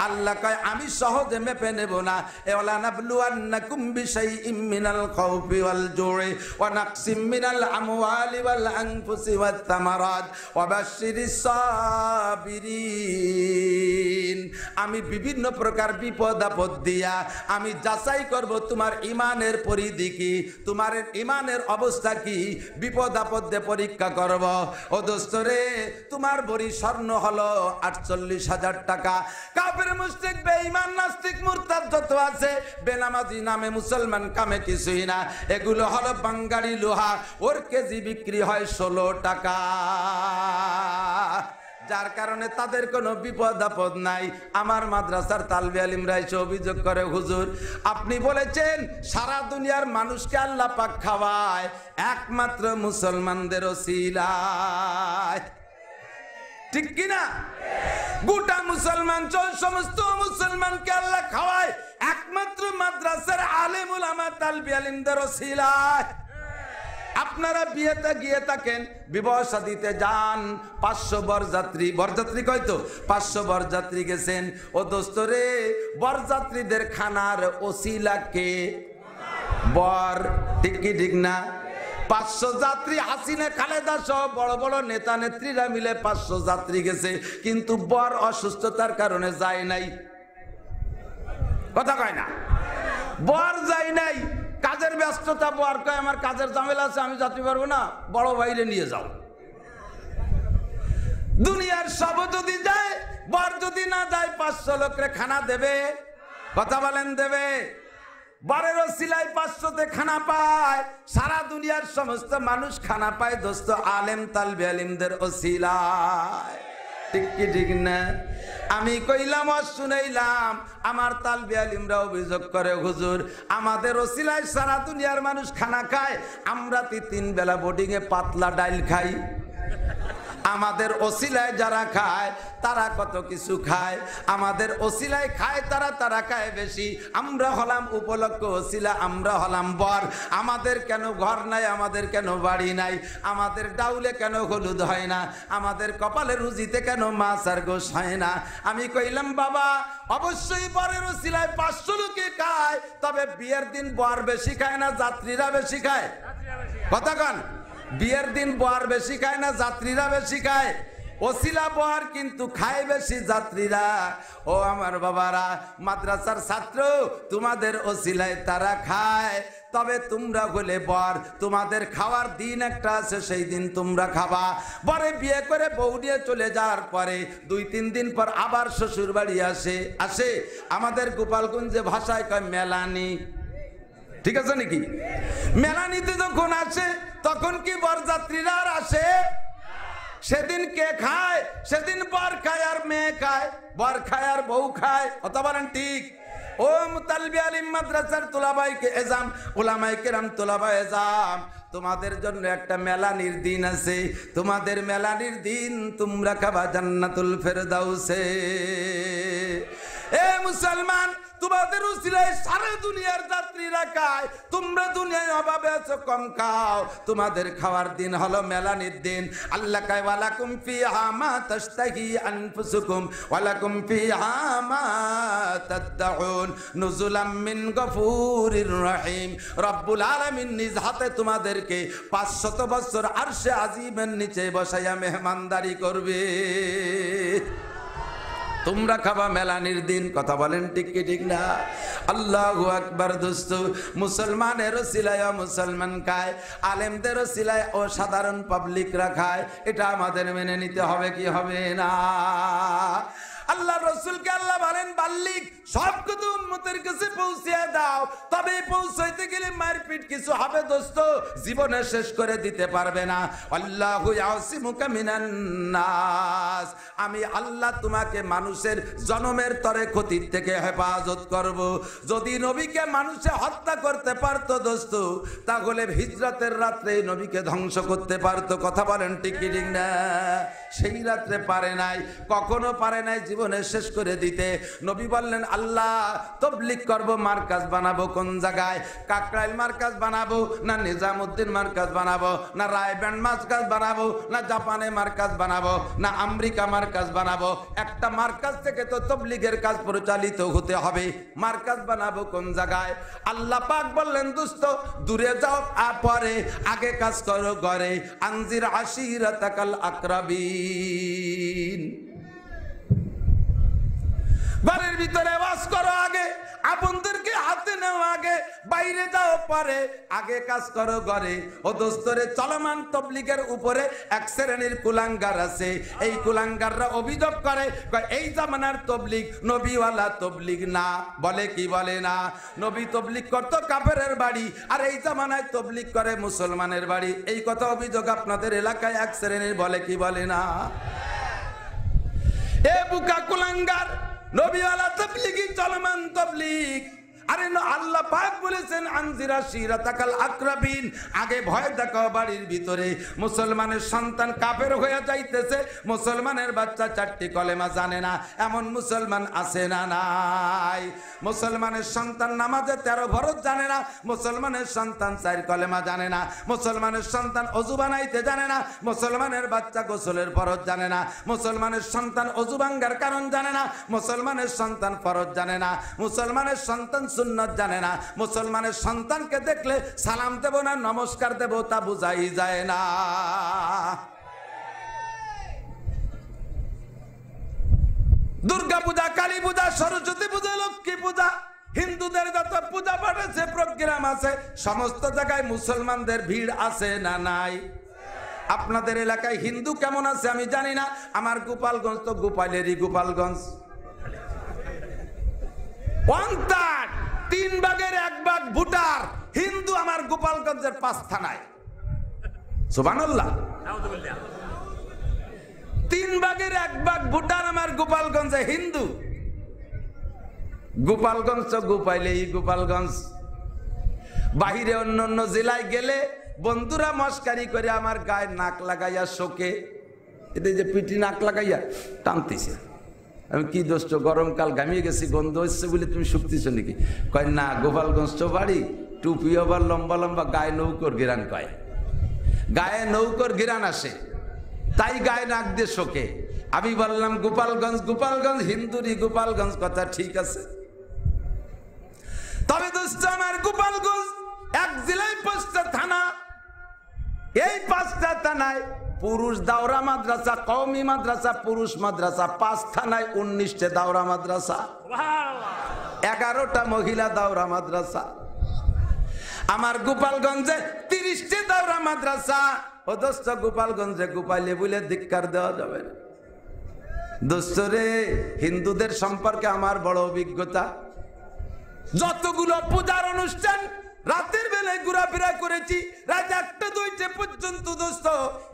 আল্লাহ কয় আমি সহজে মেপে নেব না। ওয়ালা নাবলুয়ান্নাকুম বিশাইইম মিনাল খাউফি ওয়াল জুই ওয়া নাকসিম মিনাল আমওয়ালি ওয়াল আনফুসি ওয়াত তামারাত ওয়া বাশশিরিস সাবিরিন। আমি বিভিন্ন প্রকার বিপদ আপদ দিয়া আমি যাচাই করব তোমার ঈমানের পরিধি কি, তোমার ঈমানের অবস্থা কি, বিপদ আপদ দিয়ে পরীক্ষা করব। ও দোস্ত রে, তোমার বড়ি স্বর্ণ হলো ৪৮,০০০ টাকা। কাফের মুশরিক বেঈমান নাস্তিক মুরতাদ যত আছে বেনামাজি নামে মুসলমান কামে কিছুই না, এগুলো হলো বাঙ্গারি লোহা, ওর কেজি বিক্রি হয় ১৬ টাকা। যার কারণে তাদের কোনো বিপদ আপদ নাই। আমার মাদ্রাসার তালবে আলিমরা এসে অভিযোগ করে, হুজুর আপনি বলেছেন সারা দুনিয়ার মানুষকে আল্লাহ পাক খাওয়ায়, একমাত্র মুসলমানদের ওসিলায়, ঠিক কিনা? গোটা মুসলমান সমস্ত মুসলমানকে আল্লাহ খাওয়ায় একমাত্র মাদ্রাসার আলেম উলামা তালবে আলিমদের ওসিলায়। আপনারা বিয়েতে গিয়ে থাকেন, বিবাহ শাদীতে যান, ৫০০ বরযাত্রী, বরযাত্রী কয়তো ৫০০ বরযাত্রী গেছেন। ও দোস্ত রে, বরযাত্রীদের খানার ওসিলা কে? বর, ঠিক কি ঠিক না? ৫০০ যাত্রী, হাসিনা খালেদা সহ বড় বড় নেতা নেত্রীরা মিলে ৫০০ যাত্রী গেছে, কিন্তু বর অসুস্থতার কারণে যায় নাই। কথা কয় না, বর যায় নাই, কাজের ব্যস্ততা। বর কয় আমার কাজের ঝামেলা আছে, আমি যেতে পারবো না, বড় ভাইরে নিয়ে যাও। দুনিয়ার সব যদি যায়, বর যদি না যায় ৫০০ লোকরে খানা দেবে? কথা বলেন, দেবে? বরের ওসিলায় ৫০০তে খানা পায়, সারা দুনিয়ার সমস্ত মানুষ খানা পায় দোস্ত আলেম তালবে আলিমদের ওসিলায়, ঠিক কি ঠিক না? আমি কইলাম আর শুনাইলাম, আমার তালবে আলিমরা অভিযোগ করে, হুজুর আমাদের ওসিলায় সারা দুনিয়ার মানুষ খানা খায়, আমরা ৩ বেলা বোর্ডিংয়ে পাতলা ডাইল খাই। আমাদের ওসিলায় যারা খায় তারা কত কিছু খায়, আমাদের ওসিলায় খায় তারা খায় বেশি। আমরা হলাম উপলক্ষ ওসিলা, আমরা হলাম বর। আমাদের কেন ঘর নাই, আমাদের কেন বাড়ি নাই, আমাদের ডাউলে কেন হলুদ হয় না, আমাদের কপালে রুজিতে কেন মাছ আর গোশ হয় না? আমি কইলাম বাবা, অবশ্যই বরের ওসিলায় ৫০০ লোকে খায়, তবে বিয়ের দিন বর বেশি খায় না যাত্রীরা বেশি খায়? কথা কন, বিয়ের দিন বর বেশি খায় না যাত্রীরা বেশি খায়? ওসিলা বর কিন্তু খায় বেশি যাত্রীরা। ও আমার বাবারা, মাদ্রাসার ছাত্র, তোমাদের ওসিলায় তারা খায়, তবে তোমরা হলে বর, তোমাদের খাওয়ার দিন একটা আছে, সেই দিন তোমরা খাবা। বরে বিয়ে করে বউ নিয়ে চলে যাওয়ার পরে ২-৩ দিন পর আবার শ্বশুর বাড়ি আসে। আমাদের গোপালগঞ্জে ভাষায় কয় মেলানি, ঠিক আছে নাকি? মেলানিতে যখন আসে তখন কি বরযাত্রীরা আর আসে? সেদিন কে খায়? সেদিন বর খায় আর মেয়ে খায়, বর খায় আর বউ খায়। কথা বলেন ঠিক? ও তালবে আলিম মাদ্রাসার তোলাবাইকে এজাম, উলামায়ে কেরাম তোলাবায়ে এজাম, তোমাদের জন্য একটা মেলানির দিন আছে। তোমাদের মেলানির দিন তোমরা খাবা জান্নাতুল ফেরদাউসে। এ মুসলমান, তোমাদের উসিলায় সারা দুনিয়ার যাত্রীরা খায়, তোমরা দুনিয়ায় অভাবে আছো, কম খাও। তোমাদের খাওয়ার দিন হলো মেলানির দিন। আল্লাহ কয় ওয়ালাকুম ফিহা মা তাশতাহি আনফুসুকুম ওয়ালাকুম ফিহা মা তাদউন নুজুলাম মিন গফুরির রহিম। রব্বুল আলামিন নিজ হাতে তোমাদেরকে ৫০০ বছর আরশে আজিমের নিচে বসাইয়া মেহমানদারি করবে। তোমরা খাবা মেলানির দিন। কথা বলেন ঠিক কি ঠিক না? আল্লাহু আকবার। দোস্ত, মুসলমানের ওসিলায় মুসলমান খায়, আলেমদের ওসিলায় ও সাধারণ পাবলিকরা খায়। এটা আমাদের মেনে নিতে হবে কি হবে না? আল্লাহ রসুলকে আল্লাহ বলেন বাল্লিক, সব কথা উম্মতের কাছে পৌঁছে দাও। তবে পৌঁছাইতে গেলে মারপিট কিছু হবে দোস্ত, জীবনে শেষ করে দিতে পারবে না। আল্লাহু ইয়াসিমুকা মিনান নাস, আমি আল্লাহ তোমাকে মানুষের জনমের তরে ক্ষতির থেকে হেফাজত করব। যদি নবীকে মানুষে হত্যা করতে পারতো দোস্ত, তাহলে হিজরতের রাত্রে নবীকে ধ্বংস করতে পারতো। কথা বলেন ঠিক কি ঠিক না? সেই রাত্রে পারে নাই, কখনো পারে নাই। জীবনে শেষ করে দিতে। নবী বললেন, আল্লাহ তাবলীগ করব, মার্কাজ বানাবো কোন জায়গায়? কাকরাইল মার্কাজ বানাবো, না নিজামউদ্দিন মার্কাজ বানাবো, না রায়ব্যান্ড মার্কাজ বানাবো, না জাপানে মার্কাজ বানাবো, না আমেরিকা মার্কাজ বানাবো? একটা মার্কাজ থেকে তো তাবলীগের কাজ পরিচালিত হতে হবে। মার্কাজ বানাবো কোন জায়গায়? আল্লাহ পাক বললেন, দোস্ত দূরে যাও পরে, আগে কাজ করো ঘরে। আনজির আশিরাতাকাল আকরাবিন। ঘরের ভিতরে বাস করো আগে, আপনদেরকে হাতে নেও আগে, বাইরে যাও পরে, আগে কাজ করো ঘরে। ও দোস্তরে, চলমান তাবলীগের উপরে এক শ্রেণীর কুলাঙ্গার আছে। এই কুলাঙ্গাররা অভিযোগ করে, এই জামানার তাবলীগ নবীওয়ালা তাবলীগ না। বলে কি বলে না? নবী তাবলীগ করতো কাফেরের বাড়ি, আর এই জামানায় তাবলীগ করে মুসলমানের বাড়ি। এই কথা অভিযোগ আপনাদের এলাকায় এক শ্রেণীর বলে কি বলে না? এ বুকা কুলাঙ্গার, নবীওয়ালা তাবলীগই চলমান তাবলীগ। আরে আল্লাহ পাক বলেছেন, আনজির আশিরাতাকাল আকরাবিন, আগে ভয় দেখাও বাড়ির ভিতরে। মুসলমানের সন্তান কাফের হয়ে যাইতেছে, মুসলমানের বাচ্চা চারটি কলেমা জানে না, এমন মুসলমান আছে না নাই? মুসলমানের সন্তান নামাজে 13 ফরজ জানে না, মুসলমানের সন্তান 4 কলেমা জানে না, মুসলমানের সন্তান ওযু বানাইতে জানে না, মুসলমানের বাচ্চা গোসলের ফরজ জানে না, মুসলমানের সন্তান ওযু ভাঙার কারণ জানে না, মুসলমানের সন্তান ফরজ জানে না, মুসলমানের সন্তান সুন্নাত জানে না, মুসলমানের সন্তানকে দেখলে সালাম দেব না নমস্কার দেব তা বুঝাই যায় না। দুর্গা পূজা, কালী পূজা, সরস্বতী পূজা, লক্ষ্মী পূজা, হিন্দুদের যত পূজা পাঠ আছে, প্রোগ্রাম আছে, সমস্ত জায়গায় মুসলমানদের ভিড় আছে না নাই? আপনাদের এলাকায় হিন্দু কেমন আছে আমি জানি না। আমার গোপালগঞ্জ তো গোপালেরই গোপালগঞ্জ। 3 ভাগের 1 ভাগ ভোটার হিন্দু আমার গোপালগঞ্জের 5 থানায়। সুবহানাল্লাহ। 3 ভাগের 1 ভাগ ভোটার আমার গোপালগঞ্জে হিন্দু। গোপালগঞ্জ তো গোপাইলেই গোপালগঞ্জ। বাহিরে অন্য অন্য জেলায় গেলে বন্ধুরা মস্কারি করে আমার গায়ে নাক লাগাইয়া শোকে, এতে যে পিটি নাক লাগাইয়া টানতেছে। আমি কি দোস্ত, গরমকাল ঘামিয়ে গেছি, গন্ধ হচ্ছে বলে তুমি শুকতেছ নাকি? কয় না, গোপালগঞ্জ তো বাড়ি, টুপি আবার লম্বা লম্বা, গায়ে নৌকর গিরান, কয় গায়ে নৌকর গিরান আসে, তাই গায়ে নাক দিয়ে শোকে। আমি বললাম গোপালগঞ্জ, গোপালগঞ্জ হিন্দুরই গোপালগঞ্জ, কথা ঠিক আছে। তবে দোস্ত আমার গোপালগঞ্জ এক জেলায় 5টা থানা। এই 5টা থানায় পুরুষ দাওরা মাদ্রাসা, কওমি মাদ্রাসা, পুরুষ মাদ্রাসা। 5 থানায় 19টে দাওরা মাদ্রাসা, 11টা মহিলা দাওরা মাদ্রাসা। আমার গোপালগঞ্জে 30টে দাওরা মাদ্রাসা। ও দোস্ত, গোপালগঞ্জে গোপাইলে বলে ধিক্কার দেওয়া যাবে না। দোস্ত রে, হিন্দুদের সম্পর্কে আমার বড় অভিজ্ঞতা। যতগুলো পূজার অনুষ্ঠান রাতের বেলায় ঘোরাফেরা করেছি, রাত 1টা 2টা পর্যন্ত দোস্ত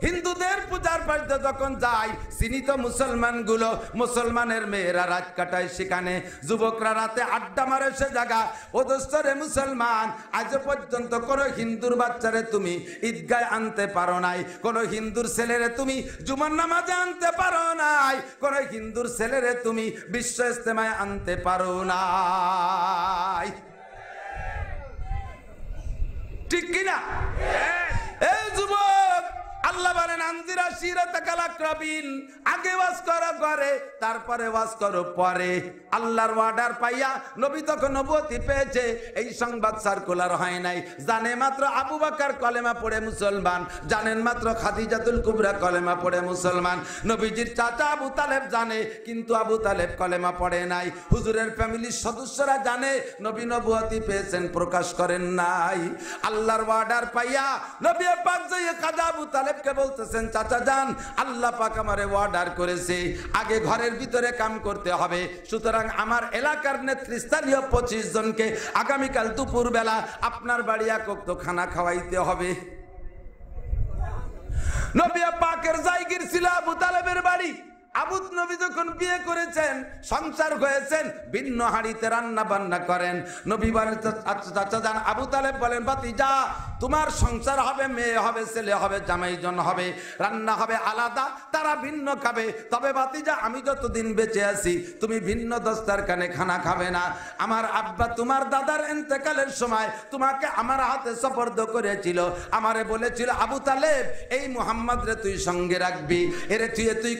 হিন্দুদের পূজার পাশে যখন যাই, চিনিত মুসলমান গুলো, মুসলমানের মেয়েরা রাত কাটায় সেখানে, যুবকরা রাতে আড্ডা মারে সে জায়গা। ও দোস্ত রে মুসলমান, আজ পর্যন্ত কোন হিন্দুর বাচ্চারে তুমি ঈদগায় আনতে পারো নাই, কোন হিন্দুর ছেলেরে তুমি জুমার নামাজে আনতে পারো নাই, কোন হিন্দুর ছেলেরে তুমি বিশ্ব ইজতেমায় আনতে পারো নাই। ঠিক কিনা? এই যুবক, আল্লাহ বলেন আনজির আশিরাতাকাল আকরাবিন, আগে ওয়াজ করো ঘরে, তারপরে ওয়াজ করো পরে। আল্লাহর অর্ডার পাইয়া নবী তখন নবুয়তি পেয়েছে, এই সংবাদ সার্কুলার হয় নাই। জানে মাত্র আবু বকর কলেমা পড়ে মুসলমান, জানেন মাত্র খাদিজাতুল কুবরা কলেমা পড়ে মুসলমান। নবীজির চাচা আবু তালেব জানে, কিন্তু আবু তালেব কলেমা পড়ে নাই। হুজুরের ফ্যামিলির সদস্যরা জানে নবী নবুয়তি পেয়েছেন, প্রকাশ করেন নাই। আল্লাহর অর্ডার পাইয়া নবী পাক যাইয়া কাজা আবু তালেবকে বলতেছেন, চাচা যান, আল্লাহ পাক আমারে অর্ডার করেছে আগে ঘরের ভিতরে কাম করতে হবে, সুতরাং আমার এলাকার নেতৃস্থানীয় 25 জনকে আগামীকাল দুপুর বেলা আপনার বাড়ি একক্ত খানা খাওয়াইতে হবে। নবী পাকের জায়গির ছিল আবু তালেবের বাড়ি, আবু নবী যখন বিয়ে করেছেন, সংসার হয়েছেন, ভিন্ন হাঁড়িতে রান্না বান্না করেন। নবী বলেন, চাচা যান আবু তালেব বলেন, ভাতিজা তোমার সংসার হবে, মেয়ে হবে, ছেলে হবে, জামাইজন হবে, রান্না হবে আলাদা, তারা ভিন্ন খাবে। তবে ভাতিজা আমি যতদিন বেঁচে আছি তুমি ভিন্ন দস্তারখানে খানা খাবে না। আমার আব্বা তোমার দাদার ইন্তেকালের সময় তোমাকে আমার হাতে সুপর্দ করেছিল, আমারে বলেছিল আবু তালেব এই মুহাম্মদ রে তুই সঙ্গে রাখবি, এরে তুই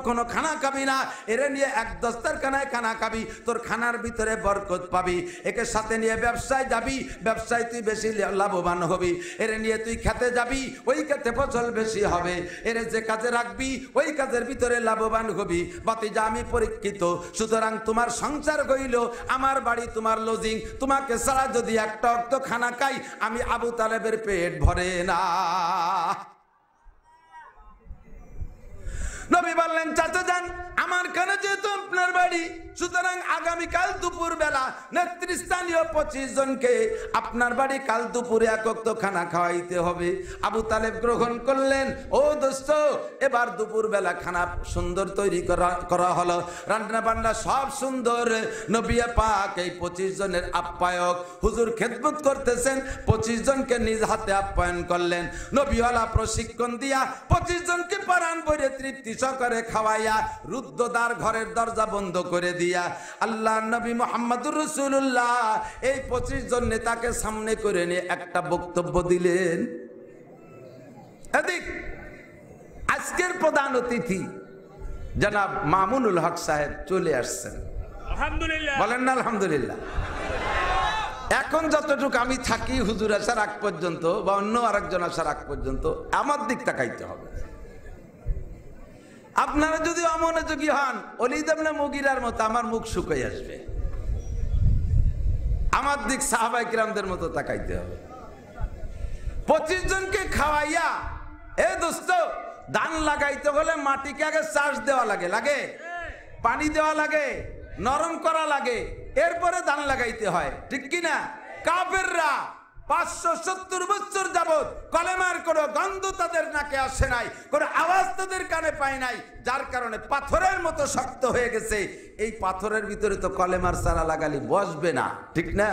কোনো খানা খাবি না, এরে নিয়ে এক দস্তারখানায় খানা খাবি, তোর খানার ভিতরে বরকত পাবি। একে সাথে নিয়ে ব্যবসায় যাবি, ব্যবসায় তুই বেশি লাভবান হবি। এরে নিয়ে তুই খেতে যাবি, ওই খেতে ফসল বেশি হবে। এরে যে কাজে রাখবি ওই কাজের ভিতরে লাভবান হবি। ভাতিজা আমি পরীক্ষিত, সুতরাং তোমার সংসার হইল, আমার বাড়ি তোমার লজিং, তোমাকে ছাড়া যদি একটা অক্ত খানা খাই আমি আবু তালেবের পেট ভরে না। নবী বললেন, চাচা যান আমার কানে যেহেতু আপনার বাড়ি, সুতরাং আগামীকাল দুপুর বেলা নেতৃস্থানীয় 25 জনকে আপনার বাড়ি কাল দুপুরে এক ওয়াক্ত খানা খাওয়াইতে হবে। আবু তালেব গ্রহণ করলেন। ও দোস্ত, এবার দুপুর বেলা খানা সুন্দর তৈরি করা হলো, রান্না বান্না সব সুন্দর। নবী পাক এই 25 জনের আপ্যায়ক, হুজুর খেদমত করতেছেন, 25 জনকে নিজ হাতে আপ্যায়ন করলেন। নবীওয়ালা প্রশিক্ষণ দিয়া 25 জনকে প্রাণ ভরে তৃপ্তি সহকারে খাওয়াইয়া রুদ্ধদ্বার ঘরের দরজা বন্ধ করে দিয়া আল্লাহ নবী মুহাম্মদুর রাসূলুল্লাহ এই 25 জন নেতাকে সামনে করে নিয়ে একটা বক্তব্য দিলেন। এদিক আজকের প্রধান অতিথি জনাব মামুনুল হক সাহেব চলে আসছেন, আলহামদুলিল্লাহ বলেন না আলহামদুলিল্লাহ। এখন যতটুকু আমি থাকি হুজুর আসার আগ পর্যন্ত বা অন্য আরেকজন আসার আগ পর্যন্ত আমার দিক তাকাইতে হবে। আপনারা যদি অমনোযোগী হন ওলীদ ইবনে মুগীরার মতো আমার মুখ শুকিয়ে আসবে, আমার দিক সাহাবায়ে কিরামদের মতো তাকাইতে হবে। 25 জনকে খাওয়াইয়া, এ দোস্ত ধান লাগাইতে হলে মাটিকে আগে চাষ দেওয়া লাগে, পানি দেওয়া লাগে, নরম করা লাগে, এরপরে ধান লাগাইতে হয়, ঠিক কিনা? কাফেররা 570 বছর যাবত কলেমার কোনো গন্ধ তাদের নাকে আসে নাই, কোনো আওয়াজ তাদের কানে পায় নাই, যার কারণে পাথরের মতো শক্ত হয়ে গেছে। এই পাথরের ভিতরে তো কলেমার চারা লাগালি বসবে না, ঠিক না?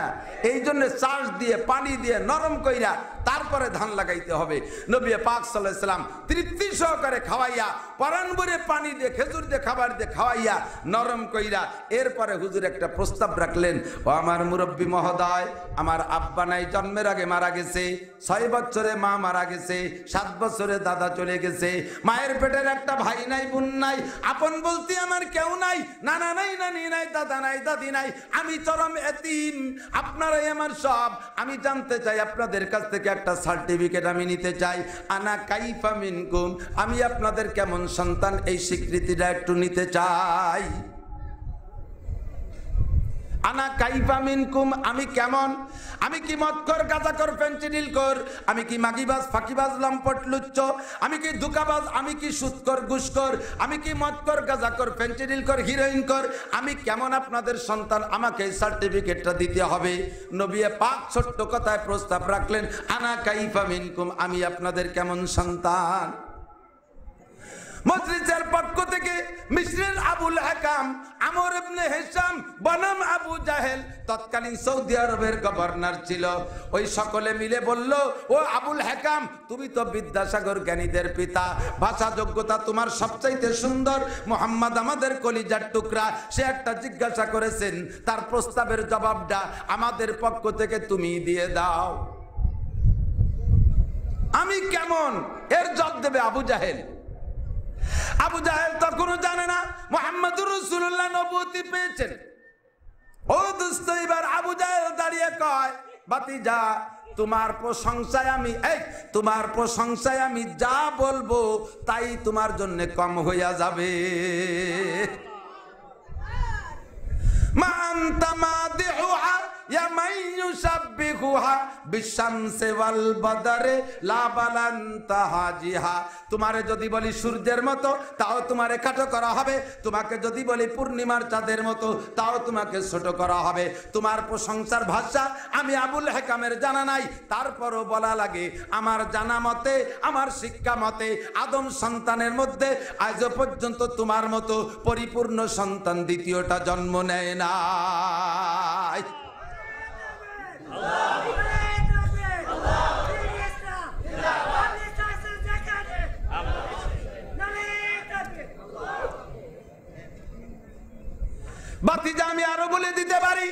এই জন্য চাষ দিয়ে পানি দিয়ে নরম কইরা তারপরে ধান লাগাইতে হবে। নবী পাক সাল্লাল্লাহু আলাইহি সাল্লাম তৃপ্তি সহকারে খাওয়াইয়া, পরাণ ভরে পানি দিয়ে, খেজুর দিয়ে, খাবার দিয়ে খাওয়াইয়া নরম কইরা এরপরে হুজুর একটা প্রস্তাব রাখলেন, ও আমার মুরব্বী মহোদয়, আমার আব্বা নাই, জন্মের আগে মারা গেছে, 6 বছরে মা মারা গেছে, 7 বছরে দাদা চলে গেছে, মায়ের পেটের একটা ভাই নাই, বোন নাই, আপন বলতে আমার কেউ নাই, নানা নাই, নানি নাই, দাদা নাই, দাদি নাই, আমি চরম এতিম, আপনারাই আমার সব। আমি জানতে চাই আপনাদের কাছ থেকে একটা সার্টিফিকেট আমি নিতে চাই, আনা কাইফা মিনকুম, আমি আপনাদের কেমন সন্তান এই স্বীকৃতিটা একটু নিতে চাই। আনা কাইফা মিনকুম, আমি কেমন? আমি কি মদখোর, গাঁজাখোর, ফেন্সিডিলখোর? আমি কি মাগিবাজ, ফাঁকিবাজ, লম্পট, লুচ্চ? আমি কি ধোঁকাবাজ? আমি কি সুদখোর, ঘুষখোর? আমি কি মদখোর, গাঁজাখোর, ফেন্সিডিলখোর, হিরোইনখোর? আমি কেমন আপনাদের সন্তান? আমাকে এই সার্টিফিকেটটা দিতে হবে। নবী পাক ছোট্ট কথায় প্রস্তাব রাখলেন, আনা কাইফা মিনকুম, আমি আপনাদের কেমন সন্তান। মজলিসের পক্ষ থেকে মিশরের আবুল হাকাম, আমর ইবনে হিশাম বনাম আবু জাহেল তৎকালীন সৌদি আরবের গভর্নর ছিল, ওই সকলে মিলে বলল, ও আবুল হাকাম, তুমি তো বিদ্যাসাগর জ্ঞানীদের পিতা, ভাষা যোগ্যতা তোমার সবচাইতে সুন্দর, মুহাম্মদ আমাদের কলিজার টুকরা, সে একটা জিজ্ঞাসা করেছেন, তার প্রস্তাবের জবাবটা আমাদের পক্ষ থেকে তুমি দিয়ে দাও। আমি কেমন এর জবাব দেবে আবু জাহেল। আবু জাহেল তখনও জানে না মুহাম্মদুর রাসূলুল্লাহ নবুয়তি পেয়েছেন। ও দোস্ত, এবার আবু জাহেল দাঁড়িয়ে কয়, ভাতিজা তোমার প্রশংসায় আমি যা বলবো তাই তোমার জন্য কম হইয়া যাবে। মা আনতা মাদিহুহা ইয়া মান ইউসাব্বি সাবিহুহা বিশামসি ওয়াল বাদরে লা বালান্তা হাজিহা। তোমারে যদি বলি সূর্যের মতো তাও তোমারে খাটো করা হবে, তোমাকে যদি বলি পূর্ণিমার চাঁদের মতো তাও তোমাকে ছোট করা হবে। তোমার প্রশংসার ভাষা আমি আবুল হেকামের জানা নাই, তারপরও বলা লাগে আমার জানা মতে, আমার শিক্ষা মতে আদম সন্তানের মধ্যে আজও পর্যন্ত তোমার মতো পরিপূর্ণ সন্তান দ্বিতীয়টা জন্ম নেয় না। বাতিজা আমি আরো বলে দিতে পারি,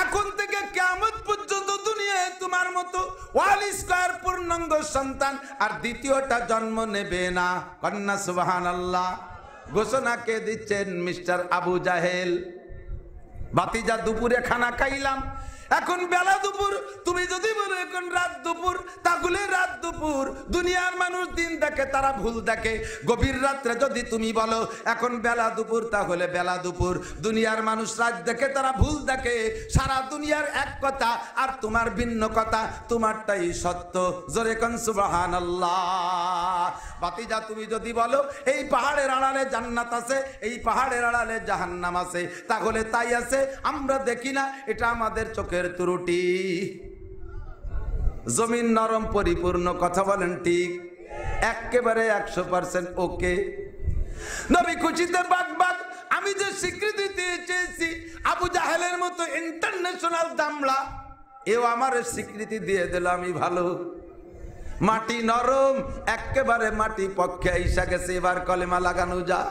এখন থেকে কিয়ামত পর্যন্ত দুনিয়ায় তোমার মতো ওয়াল স্কয়ার পূর্ণাঙ্গ সন্তান আর দ্বিতীয়টা জন্ম নেবে না। কন্যা সুবহানাল্লাহ। ঘোষণা কে দিচ্ছেন? মিস্টার আবু জাহেল। বাতিজা দুপুরে খানা খাইলাম, এখন বেলা দুপুর, তুমি যদি বলো এখন রাত দুপুর তাহলে রাত দুপুর। দুনিয়ার মানুষ দিন দেখে, তারা ভুল দেখে। গভীর রাত্রে যদি তুমি বলো এখন বেলা দুপুর তাহলে বেলা দুপুর। দুনিয়ার মানুষ রাত দেখে, তারা ভুল দেখে। সারা দুনিয়ার এক কথা আর তোমার ভিন্ন কথা, তোমারটাই সত্য। জোরে কোন সুবহানাল্লাহ। বাতিজা তুমি যদি বলো এই পাহাড়ের আড়ালে জান্নাত আছে, এই পাহাড়ের আড়ালে জাহান্নাম আছে, তাহলে তাই আছে, আমরা দেখি না, এটা আমাদের চোখের ত্রুটি। জমিন নরম পরিপূর্ণ, কথা বলেন ঠিক? একেবারে 100% ওকে। নবী খুশিতে বাগবাগ। আমি যে স্বীকৃতি দিয়ে চেয়েছি, আবু জাহেলের মতো ইন্টারন্যাশনাল দামলা এও আমার স্বীকৃতি দিয়ে দিল আমি ভালো। মাটি নরম, একেবারে মাটি পক্ষে আইসা গেছে, এবার কলেমা লাগানো যা।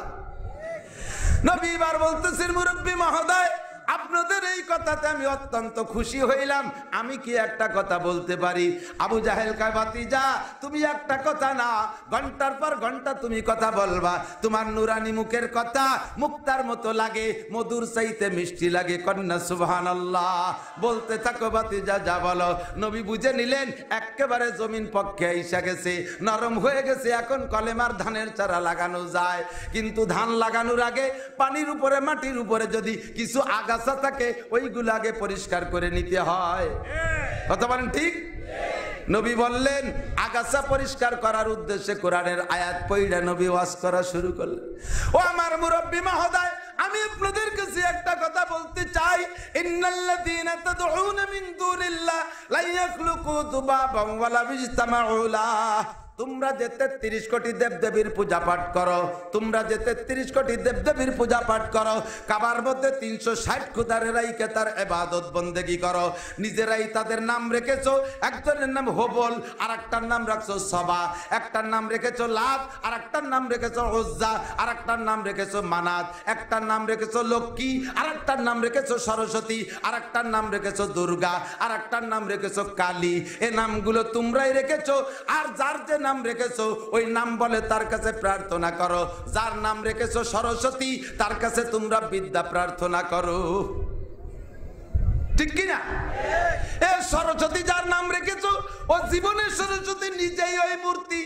নবী এবার বলতেছেন, মুরব্বী মহোদয় আপনাদের এই কথাতে আমি অত্যন্ত খুশি হইলাম, আমি কি একটা কথা বলতে পারি? আবু জাহেল কয়, ভাতিজা তুমি একটা কথা না, ঘন্টার পর ঘন্টা তুমি কথা বলবা। তোমার নুরানি মুখের কথা মুক্তার মতো লাগে, মধুর চাইতে মিষ্টি লাগে। কন্যা সুবহানাল্লাহ। বলতে থাকো ভাতিজা, যা বলো। নবী বুঝে নিলেন একেবারে জমিন পক্ষে আইসা গেছে, নরম হয়ে গেছে, এখন কলেমার ধানের চারা লাগানো যায়। কিন্তু ধান লাগানোর আগে পানির উপরে মাটির উপরে যদি কিছু আগাছা থাকে ওইগুলো আগে পরিষ্কার করে নিতে হয়। কথা বলেন ঠিক? নবী বললেন আগাছা পরিষ্কার করার উদ্দেশ্যে কোরআনের আয়াত পড়ে নবী ওয়াজ করা শুরু করলেন। ও আমার মুরব্বী মহোদয়, আমি আপনাদের কাছে একটা কথা বলতে চাই, ইন্নাল্লাযীনা তাদউনা মিন দুনিল্লাহ লা ইয়াখলুকু যুবাবান ওয়ালা ইজতামাউ লাহ। তোমরা যে 33 কোটি দেবদেবীর পূজা পাঠ করো, তোমরা যে 33 কোটি দেবদেবীর পূজা পাঠ করো, কাবার মধ্যে 360 খুদারে রাইকে তার ইবাদত বন্দেগী করো, নিজেরাই তাদের নাম রেখেছো। একজনের নাম হবল, আর একটার নাম রাখছো সবা, একটার নাম রেখেছো লাত, আর একটার নাম রেখেছো উজ্জা, আর একটার নাম রেখেছো মানাত, একটার নাম রেখেছো লক্ষ্মী, আর একটার নাম রেখেছো সরস্বতী, আর একটার নাম রেখেছো দুর্গা, আর একটার নাম রেখেছো কালী। এই নামগুলো তোমরাই রেখেছো। আর যার যে নাম রেখেছো ওই নাম বলে তার কাছে প্রার্থনা করো। যার নাম রেখেছো সরস্বতী, তার কাছে তোমরা বিদ্যা প্রার্থনা করো। ঠিক কিনা? এ সরস্বতী যার নাম রেখেছো ও জীবনের সরস্বতী নিজেই ওই মূর্তি।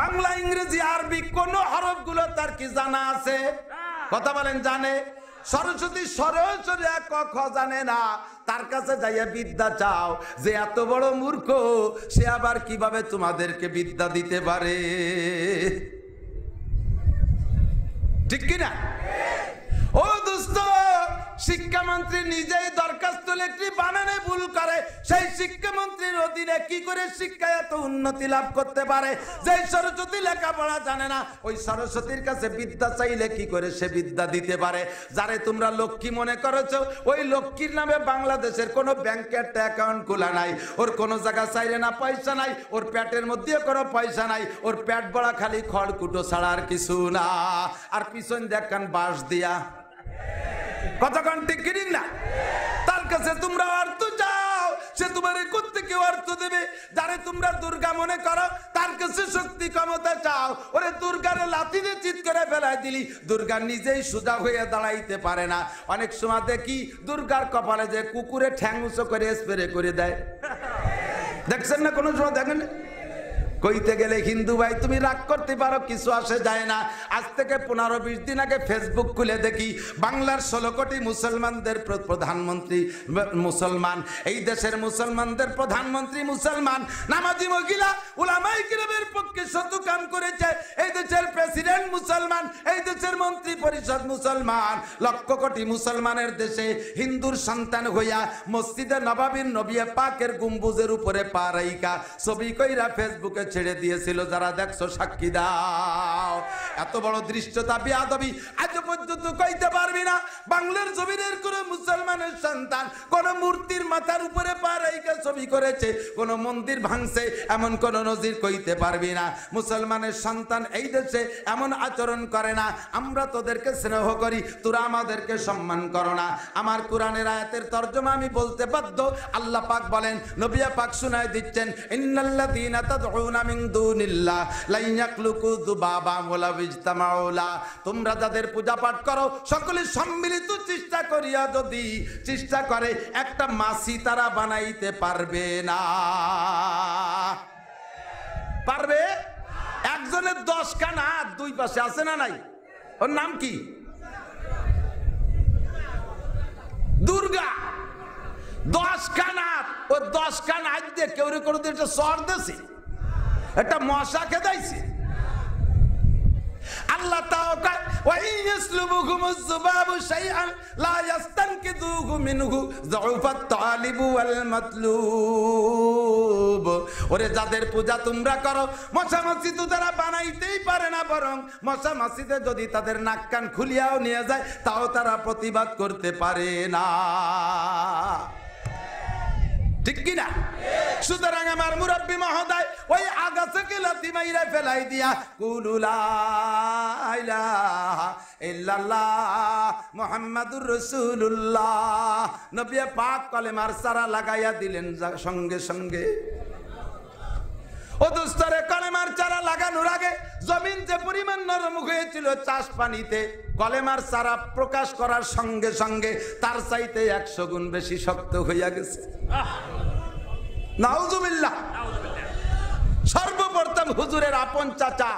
বাংলা, ইংরেজি, আরবি কোন হরফ গুলো তার কি জানা আছে? কথা বলেন, জানে? সরস্বতী সরাসরি ক খ জানে না, তার কাছে যাইয়া বিদ্যা চাও। যে এত বড় মূর্খ, সে আবার কিভাবে তোমাদেরকে বিদ্যা দিতে পারে? ঠিক কিনা? ও দোস্ত, শিক্ষামন্ত্রী নিজেই দরখাস্ত লেখি বানানে ভুল করে, সেই শিক্ষামন্ত্রীর অধীনে কি করে শিক্ষায় এত উন্নতি লাভ করতে পারে? যে সরস্বতী লেখাপড়া জানে না, ওই সরস্বতীর কাছে বিদ্যা চাইলে কি করে সে বিদ্যা দিতে পারে? যারে তোমরা লক্ষ্মী মনে করেছো, ওই লক্ষ্মীর নামে বাংলাদেশের কোনো ব্যাংকে একটা অ্যাকাউন্ট খোলা নাই, ওর কোনো জায়গা চাইলে না পয়সা নাই, ওর পেটের মধ্যে কোনো পয়সা নাই, ওর পেট বড়া খালি খড়কুটো ছাড়া আর কিছু না। আর পিছন দেখান বাঁশ দিয়া, কতক্ষণ ঠিক কিনিন না? তার কাছে তোমরা অর্থ চাও, সে তোমার কোত্থেকে অর্থ দেবে? যারে তোমরা দুর্গা মনে করো, তার কাছে শক্তি ক্ষমতা চাও। ওরে দুর্গারে লাথি দিয়ে চিৎ করে ফেলাই দিলি, দুর্গা নিজেই সোজা হয়ে দাঁড়াইতে পারে না। অনেক সময় দেখি দুর্গার কপালে যে কুকুরে ঠ্যাং উঁচু করে স্প্রে করে দেয়, দেখছেন না? কোনো সময় দেখেন কইতে গেলে হিন্দু ভাই তুমি রাগ করতে পারো, কিছু আসে যায় না। আজ থেকে 15-20 দিন আগে ফেসবুক খুলে দেখি বাংলার 16 কোটি মুসলমানদের প্রধানমন্ত্রী মুসলমান, এই দেশের মুসলমানদের প্রধানমন্ত্রী মুসলমান, নামাজি মহিলা উলামায়ে কিরামের পক্ষে শত কাম করেছে, এই দেশের প্রেসিডেন্ট মুসলমান, এই দেশের মন্ত্রী পরিষদ মুসলমান। লক্ষ কোটি মুসলমানের দেশে হিন্দুর সন্তান হইয়া মসজিদে নববীর নবী পাকের গম্বুজের উপরে পা রাইখা ছবি কইরা ফেসবুকে ছেড়ে দিয়েছিল। যারা দেখছো সাক্ষী দাও। এত বড় দৃষ্টতা বেয়াদবি আজ পর্যন্ত কইতে পারবি না বাংলার জমিনের কোন মুসলমানের সন্তান কোন মূর্তির মাথার উপরে পা রাইখা ছবি করেছে, কোন মন্দির ভাঙছে, এমন কোন নজির কইতে পারবি না। মুসলমানের সন্তান এই দেশে এমন আচরণ করে না। আমরা তোদেরকে স্নেহ করি, তোরা আমাদেরকে সম্মান করো না। আমার কোরআনের আয়াতের তরজমা আমি বলতে বাধ্য। আল্লাহ পাক বলেন, নবী পাক শুনায় দিচ্ছেন, ইন্নাল্লাযীনা তাদউনা মিন দুনিল্লাহ লা ইয়াখলুকু যুবাবা ওয়ালা ইজতামাউ লা। তোমরা যাদের পূজা পাঠ করো সকলে সম্মিলিত চেষ্টা করিয়া যদি চেষ্টা করে একটা মাছি তারা বানাইতে পারবে না। পারবে? একজনের 10 কান হাত দুই পাশে আছে না নাই? ওর নাম কি? দুর্গা। 10 কান হাত, ও 10 কান হাত দিয়ে কেউ করে একটা সর দেছে, একটা মশা খেদাইছে। আল্লাহ তাও কয়, ওয়া ইয়াসলুবুহুমুজ যুবাবু শাইআন লা ইয়াস্তানকিদুহু মিনহু যউফাত তালিবু ওয়াল মাতলুব। ওরে যাদের পূজা তোমরা করো মশা মাছি তো তারা বানাইতেই পারে না, বরং মশা মাছিতে যদি তাদের নাক কান খুলিয়াও নিয়ে যায় তাও তারা প্রতিবাদ করতে পারে না। ঠিক কিনা? সুতরাং আমার মুরব্বী মহোদয় ওই আগাছাকে লাথি মাইরা ফেলাই দিয়া কুলু লা ইলাহা ইল্লাল্লাহ মুহাম্মাদুর রাসূলুল্লাহ নবী পাক কলেমার সারা লাগাইয়া দিলেন সঙ্গে সঙ্গে। ও দোস্তরে, কলেমার চারা লাগানোর আগে জমিন যে পরিমাণ নরম হয়েছিল চাষ পানিতে, কলেমার চারা প্রকাশ করার সঙ্গে সঙ্গে তার চাইতে 100 গুণ বেশি শক্ত হইয়া গেছে। নাউজুবিল্লাহ। সর্বপ্রথম হুজুরের আপন চাচা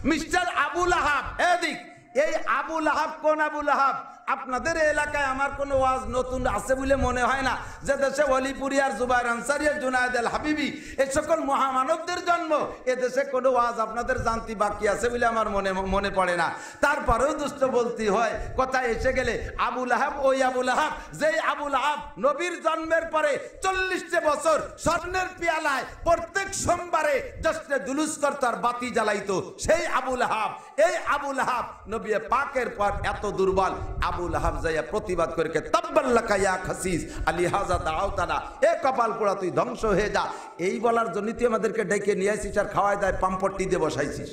মিস্টার আবুল আহাব, এদিক এই আবুল আহাব কোন আবুল আহাব? আপনাদের এলাকায় আমার কোনো ওয়াজ নতুন আছে বলে মনে হয় না। যে দেশে ওলিপুরি আর জুবাইর আনসারী আর জুনায়েদ আল হাবিবি এই সকল মহামানবদের জন্ম, এ দেশে কোনো ওয়াজ আপনাদের জানতি বাকি আছে বলে আমার মনে পড়ে না। তারপরেও দুষ্ট বলতে হয়, কথা এসে গেলে আবুল আহাব ওই আবুল আহাব, যেই আবুল আহাব নবীর জন্মের পরে 40 বছর স্বর্ণের পেয়ালায় প্রত্যেক সোমবারে জশ্নে দুলুস করত আর বাতি জ্বালাইতো, সেই আবুল আহাব। এই আবুল আহাব নবী পাকের পর এত দুর্বল। আবুল আহাব যাইয়া প্রতিবাদ করে তাব্বাল্লাকা ইয়া খাসিস আলী হাজা দাওতানা, এ কপাল পোড়া তুই ধ্বংস হয়ে যা। এই বলার জন্য তুই আমাদেরকে ডেকে নিয়ে আসিস আর খাওয়ায় দেয় পাম্পট্টি দিয়ে বসাইছিস।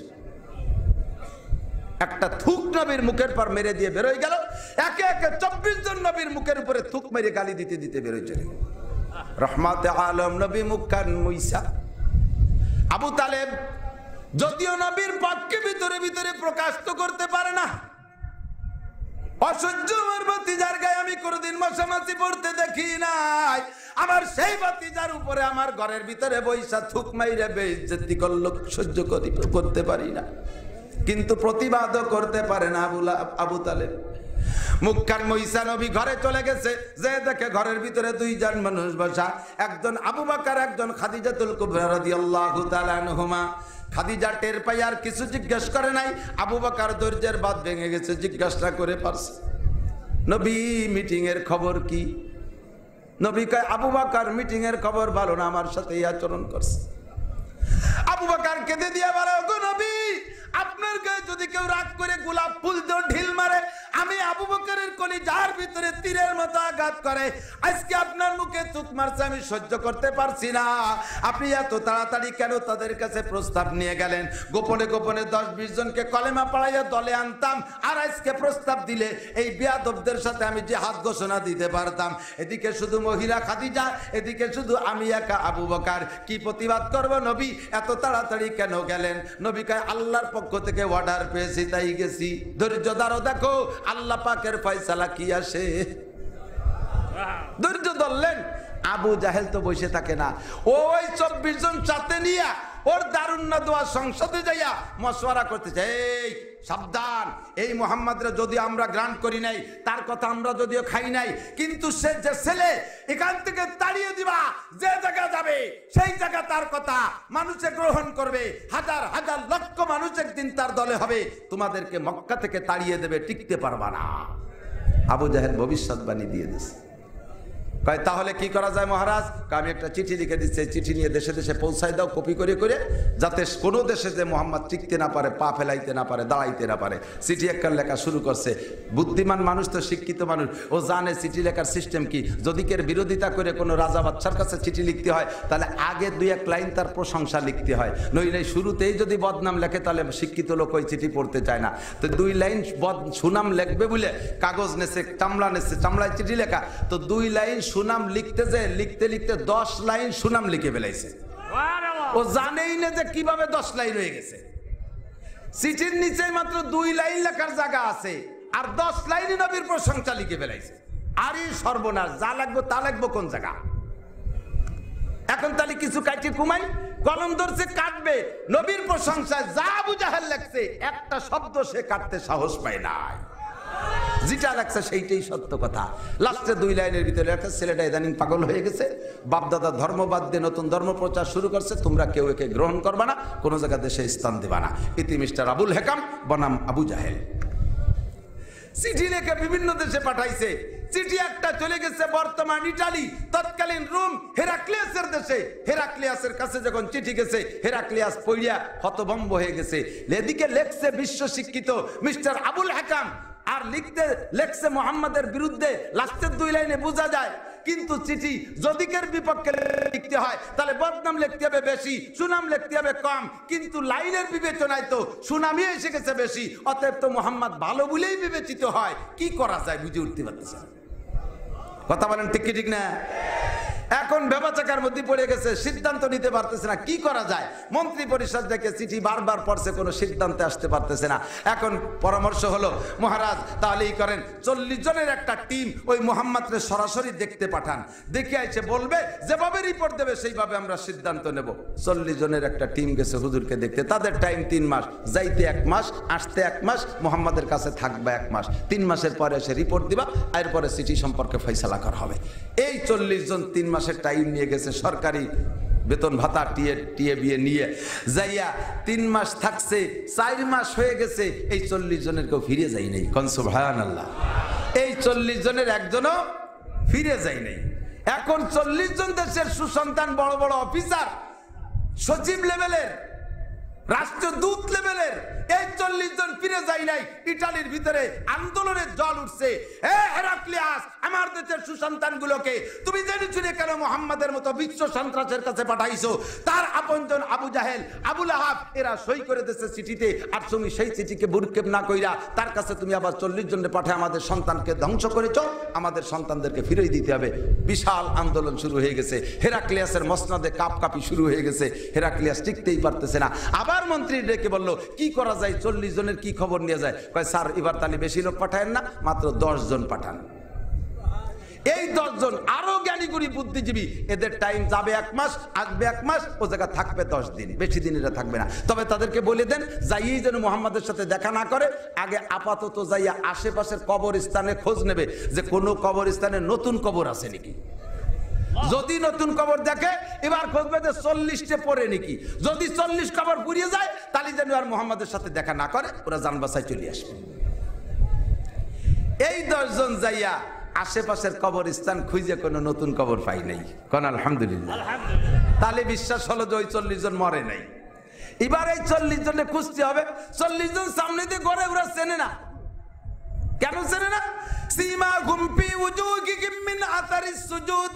একটা থুক নবীর মুখের পর মেরে দিয়ে বেরোয় গেল। একে একে 24 জন নবীর মুখের উপরে থুক মেরে গালি দিতে দিতে বেরোয় চলে। রহমাতে আলম নবী মুখান মুইসা। আবু তালেব যদিও নবীর পক্ষে ভিতরে ভিতরে প্রকাশ তো করতে পারে না। অসহ্য আমার ভাতিজার গায়ে আমি কোনদিন মশামাছি পড়তে দেখি নাই। আমার সেই ভাতিজার উপরে আমার ঘরের ভিতরে বৈশা থুক মাইরে বেইজ্জতি করলো, সহ্য করতে পারি না। কিন্তু প্রতিবাদও করতে পারে না আবু তালেব। মুক্কান মইসা নবী ঘরে চলে গেছে, যে দেখে ঘরের ভিতরে 2 জন মানুষ বসা, একজন আবু বকর, একজন খাদিজাতুল কুবরা রাদিয়াল্লাহু তাআলা আনহুমা। খাদিজা টের পাই আর কিছু জিজ্ঞেস করে নাই। আবু বকর ধৈর্যের বাঁধ ভেঙে গেছে, জিজ্ঞাসা করে পারছে, নবী মিটিং এর খবর কি? নবী কয়, আবু বকর মিটিং এর খবর ভালো না, আমার সাথে এই আচরণ করছে। আবু বকর কেঁদে দিয়া বলে, ওগো নবী, আপনার গায়ে যদি কেউ রাগ করে গোলাপ ফুল দিয়ে ঢিল মারে, আমি আবু বকরের কলিজার ভিতরে তীরের মতো আঘাত করে। আজকে আপনার মুখে থুক মারছে, আমি সহ্য করতে পারছি না। আপনি এত তাড়াতাড়ি কেন তাদের কাছে প্রস্তাব নিয়ে গেলেন? গোপনে গোপনে 10-20 জনকে কলেমা পড়াইয়া দলে আনতাম, আর আজকে প্রস্তাব দিলে এই বেয়াদবদের সাথে আমি জিহাদ ঘোষণা দিতে পারতাম। এদিকে শুধু মহিলা খাদিজা, এদিকে শুধু আমি একা আবু বকর। কি প্রতিবাদ করব নবী? এত তাড়াতাড়ি কেন গেলেন? নবী কয়, আল্লাহর পক্ষ থেকে অর্ডার পেয়েছি তাই গেছি। ধৈর্য ধরো, দেখো আল্লাহ পাকের ফয়সালা কি আসে। ধৈর্য ধরলেন। আবু জাহেল তো বসে থাকে না, ওই 24 জন সাথে নিয়ে ওর দারুন দোয়া সংসদে যাইয়া মশওয়ারা করতেছে, এই সাবধান, এই মুহাম্মাদরে যদি আমরা গ্রান্ট করি নাই, তার কথা আমরা যদিও খাই নাই, কিন্তু সে যে ছেলে এখান থেকে তাড়িয়ে দিবা, যে জায়গা যাবে সেই জায়গা তার কথা মানুষে গ্রহণ করবে, হাজার হাজার লক্ষ মানুষ একদিন তার দলে হবে, তোমাদেরকে মক্কা থেকে তাড়িয়ে দেবে, টিকতে পারবা না। আবু জাহেল ভবিষ্যৎবাণী দিয়ে দিয়েছে। কয় তাহলে কি করা যায় মহারাজ? আমি একটা চিঠি লিখে দিচ্ছি, চিঠি নিয়ে দেশে দেশে পৌঁছায় দাও কপি করে করে, যাতে কোনো দেশে যে মোহাম্মদ টিকতে না পারে, পা ফেলাইতে না পারে, দাঁড়াইতে না পারে। চিঠি একটা লেখা শুরু করছে। বুদ্ধিমান মানুষ তো, শিক্ষিত মানুষ, ও জানে চিঠি লেখার সিস্টেম কি। যদি কের বিরোধিতা করে কোনো রাজা বাদশার কাছে চিঠি লিখতে হয়, তাহলে আগে 2-1 লাইন তার প্রশংসা লিখতে হয়, নইলে শুরুতেই যদি বদনাম লেখে তাহলে শিক্ষিত লোক ওই চিঠি পড়তে চায় না। তো 2 লাইন সুনাম লিখবে বলে কাগজ নেছে, চামড়া নেছে, চামড়ায় চিঠি লেখা, তো 2 লাইন সুনাম লিখতে যে লিখতে লিখতে 10 লাইন সুনাম লিখে ফেলাইছে। ও জানেই না যে কিভাবে 10 লাইন হয়ে গেছে। চিঠির নিচে মাত্র 2 লাইন লেখার জায়গা আছে, আর 10 লাইনে নবীর প্রশংসা লিখে ফেলাইছে। আরে সর্বনাশ, যা লাগবে তা লাগবে কোন জায়গা? এখন তাহলে কিছু কাটি কুমাই, কলম ধরছে কাটবে, নবীর প্রশংসায় যা আবু জাহেল লেখছে একটা শব্দ সে কাটতে সাহস পায় নাই। যেটা লাগছে সেইটাই সত্য কথা। লাস্টে 2 লাইনের ভিতরে একটা ছেলেটা ইদানিং পাগল হয়ে গেছে, বাপদাদা ধর্মবাদ দিয়ে নতুন ধর্ম প্রচার শুরু করছে, তোমরা কেউ একে গ্রহণ করবা না, কোনো জায়গা দেশে স্থান দেবা না। ইতি মিস্টার আবুল হেকাম বনাম আবু জাহেল চিঠি লিখে বিভিন্ন দেশে পাঠাইছে। চিঠি একটা চলে গেছে বর্তমান ইটালি, তৎকালীন রোম, হেরাক্লিয়াসের দেশে। হেরাক্লিয়াসের কাছে যখন চিঠি গেছে, হেরাক্লিয়াস পড়িয়া হতভম্ব হয়ে গেছে। এদিকে লেখছে বিশ্ব শিক্ষিত মিস্টার আবুল হেকাম, আর লেখছে মুহাম্মাদের বিরুদ্ধে। লাস্টের 2 লাইনে বোঝা যায়, কিন্তু চিঠি যদি কের বিপক্ষে লিখতে হয় তাহলে বদনাম লিখতে হবে বেশি, সুনাম লিখতে হবে কম, কিন্তু লাইনের বিবেচনায় তো সুনামই এসে গেছে বেশি, অতএব তো মুহাম্মদ ভালো বলেই বিবেচিত হয়। কি করা যায় বুঝে উঠতে পারতেছে? কথা বলেন ঠিক কি ঠিক না? এখন ব্যবচাকার মধ্যে পড়ে গেছে, সিদ্ধান্ত নিতে পারতেছে না, কি করা যায়? মন্ত্রী পরিষদ থেকে চিঠি বারবার পড়ছে, কোনো সিদ্ধান্তে আসতে পারতেছে না। এখন পরামর্শ হলো, মহারাজ তাহলেই করেন, 40 জনের একটা টিম ওই মুহাম্মদকে সরাসরি দেখতে পাঠান, দেখে আইছে বলবে, যেভাবে রিপোর্ট দেবে সেইভাবে আমরা সিদ্ধান্ত নেব। 40 জনের একটা টিম গেছে হুজুরকে দেখতে। তাদের টাইম 3 মাস, যাইতে 1 মাস, আসতে 1 মাস, মুহাম্মদের কাছে থাকবে 1 মাস। 3 মাসের পরে এসে রিপোর্ট দিবা, এরপরে চিঠি সম্পর্কে ফয়সালা করা হবে। এই 40 জন 3 মাসের টাইম নিয়ে গেছে, সরকারি বেতন ভাতা টিয়ে বিয়ে নিয়ে যাইয়া 3 মাস থাকছে, 4 মাস হয়ে গেছে, এই 40 জনের কেউ ফিরে যায় নাই। কোন সুবহানাল্লাহ। এই 40 জনের একজনও ফিরে যায় নাই। এখন 40 জন দেশের সুসন্তান, বড় বড় অফিসার, সচিব লেভেলের, রাষ্ট্রদূত লেভেলের, এই 40 জন ফিরে যায় নাই। ইটালির ভিতরে আন্দোলনের জল উঠছে। হেরাক্লিয়াস, আমার দেশের সুসন্তানগুলোকে তুমি জেনে শুনে কেন মুহাম্মাদের মতো বিশ্ব সন্ত্রাসের কাছে পাঠাইছো? তার আপনজন আবু জাহেল, আবু লাহাব, এরা সই করে দিয়েছে চিঠিতে, আর তুমি সেই চিঠিকে ভ্রুক্ষেপ না কইরা তার কাছে তুমি আবার 40 জনকে পাঠিয়ে আমাদের সন্তানকে ধ্বংস করেছো, আমাদের সন্তানদেরকে ফিরিয়ে দিতে হবে। বিশাল আন্দোলন শুরু হয়ে গেছে। হেরাক্লিয়াসের মসনদে কাঁপকাঁপি শুরু হয়ে গেছে। হেরাক্লিয়াস টিকতেই পারতেছে না। আবার মন্ত্রী ডেকে বলল, কি করা যায়, 40 জনের কি খবর নিয়ে যায়? কয় স্যার, এবার তাহলে বেশি লোক পাঠায়েন না, মাত্র 10 জন পাঠান। এই 10 জন আরো জ্ঞানীগুণী বুদ্ধিজীবী, এদের টাইম যাবে 1 মাস, আসবে 1 মাস, ও জায়গা থাকবে 10 দিন, বেশি দিন এরা থাকবে না। তবে তাদেরকে বলে দেন, যাইয়েই যেন মুহাম্মাদের সাথে দেখা না করে, আগে আপাতত যাইয়া আশেপাশের কবরস্থানে খোঁজ নেবে যে কোনো কবরস্থানে নতুন কবর আছে নাকি। যদি নতুন কবর দেখে, এবার খুঁজবে যে 40টে পড়ে নাকি। যদি 40 কবর পুড়িয়ে যায়, তাহলে যেন আর মুহাম্মাদের সাথে দেখা না করে, ওরা জান বাঁচায় চলে আসবে। এই 10 জন যাইয়া আশেপাশের কবরস্থান খুঁজে কোনো নতুন কবর পাই নাই। কোন আলহামদুলিল্লাহ। তাহলে বিশ্বাস হলো যে ওই 40 জন মরে নাই। এবার এই 40 জনে খুঁজতে হবে। 40 জন সামনে দিয়ে ঘরে, ওরা চেনে না। কেন চেনে না? সীমা গুম্পি উজুহিহিম মিন আসারিস সুজুদ,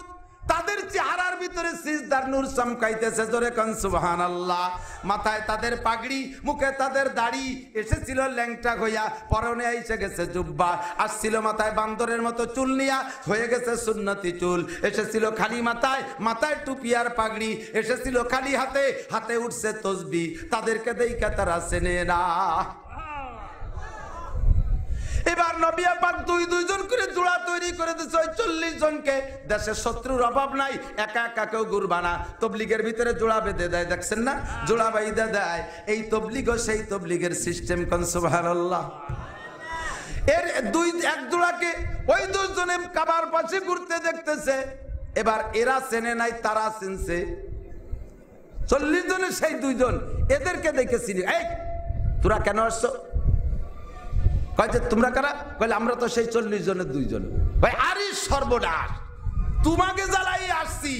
তাদের চেহারার ভিতরে সিজদার নূর চমকাইতেছে। জোরে কোন সুবহানাল্লাহ। মাথায় তাদের পাগড়ি, মুখে তাদের দাড়ি, এসেছিল ল্যাংটা হইয়া, পরনে এসে গেছে জুব্বা, আসছিল মাথায় বান্দরের মতো চুল নিয়া, হয়ে গেছে সুন্নতি চুল, এসেছিল খালি মাথায়, মাথায় টুপি আর পাগড়ি, এসেছিল খালি হাতে, হাতে উঠছে তসবিহ। তাদেরকে দেইখা তারা চেনে না। এবার নবী পাক দুইজন করে জোড়া তৈরি করে দিয়েছে ওই 40 জনকে। দেশে শত্রুর অভাব নাই, একা একা কেউ ঘুরবা না, তবলিগের ভিতরে জোড়া বেঁধে দেয়, দেখছেন না, জোড়া বাইধে দেয়। এই তবলিগও সেই তবলিগের সিস্টেম, কোন সুবহানাল্লাহ। এর এক জোড়াকে ওই 2 জনে কাবার পাশে ঘুরতে দেখতেছে। এবার এরা চেনে নাই, তারা চিনছে। 40 জনের সেই 2 জন এদেরকে দেখেছি, এই তোরা কেন আসছো? কয় যে তোমরা কারা? কইলে আমরা তো সেই 40 জনের 2 জন। ভাই আরে সর্বনাশ, তোমাকে জ্বালাই আসছি,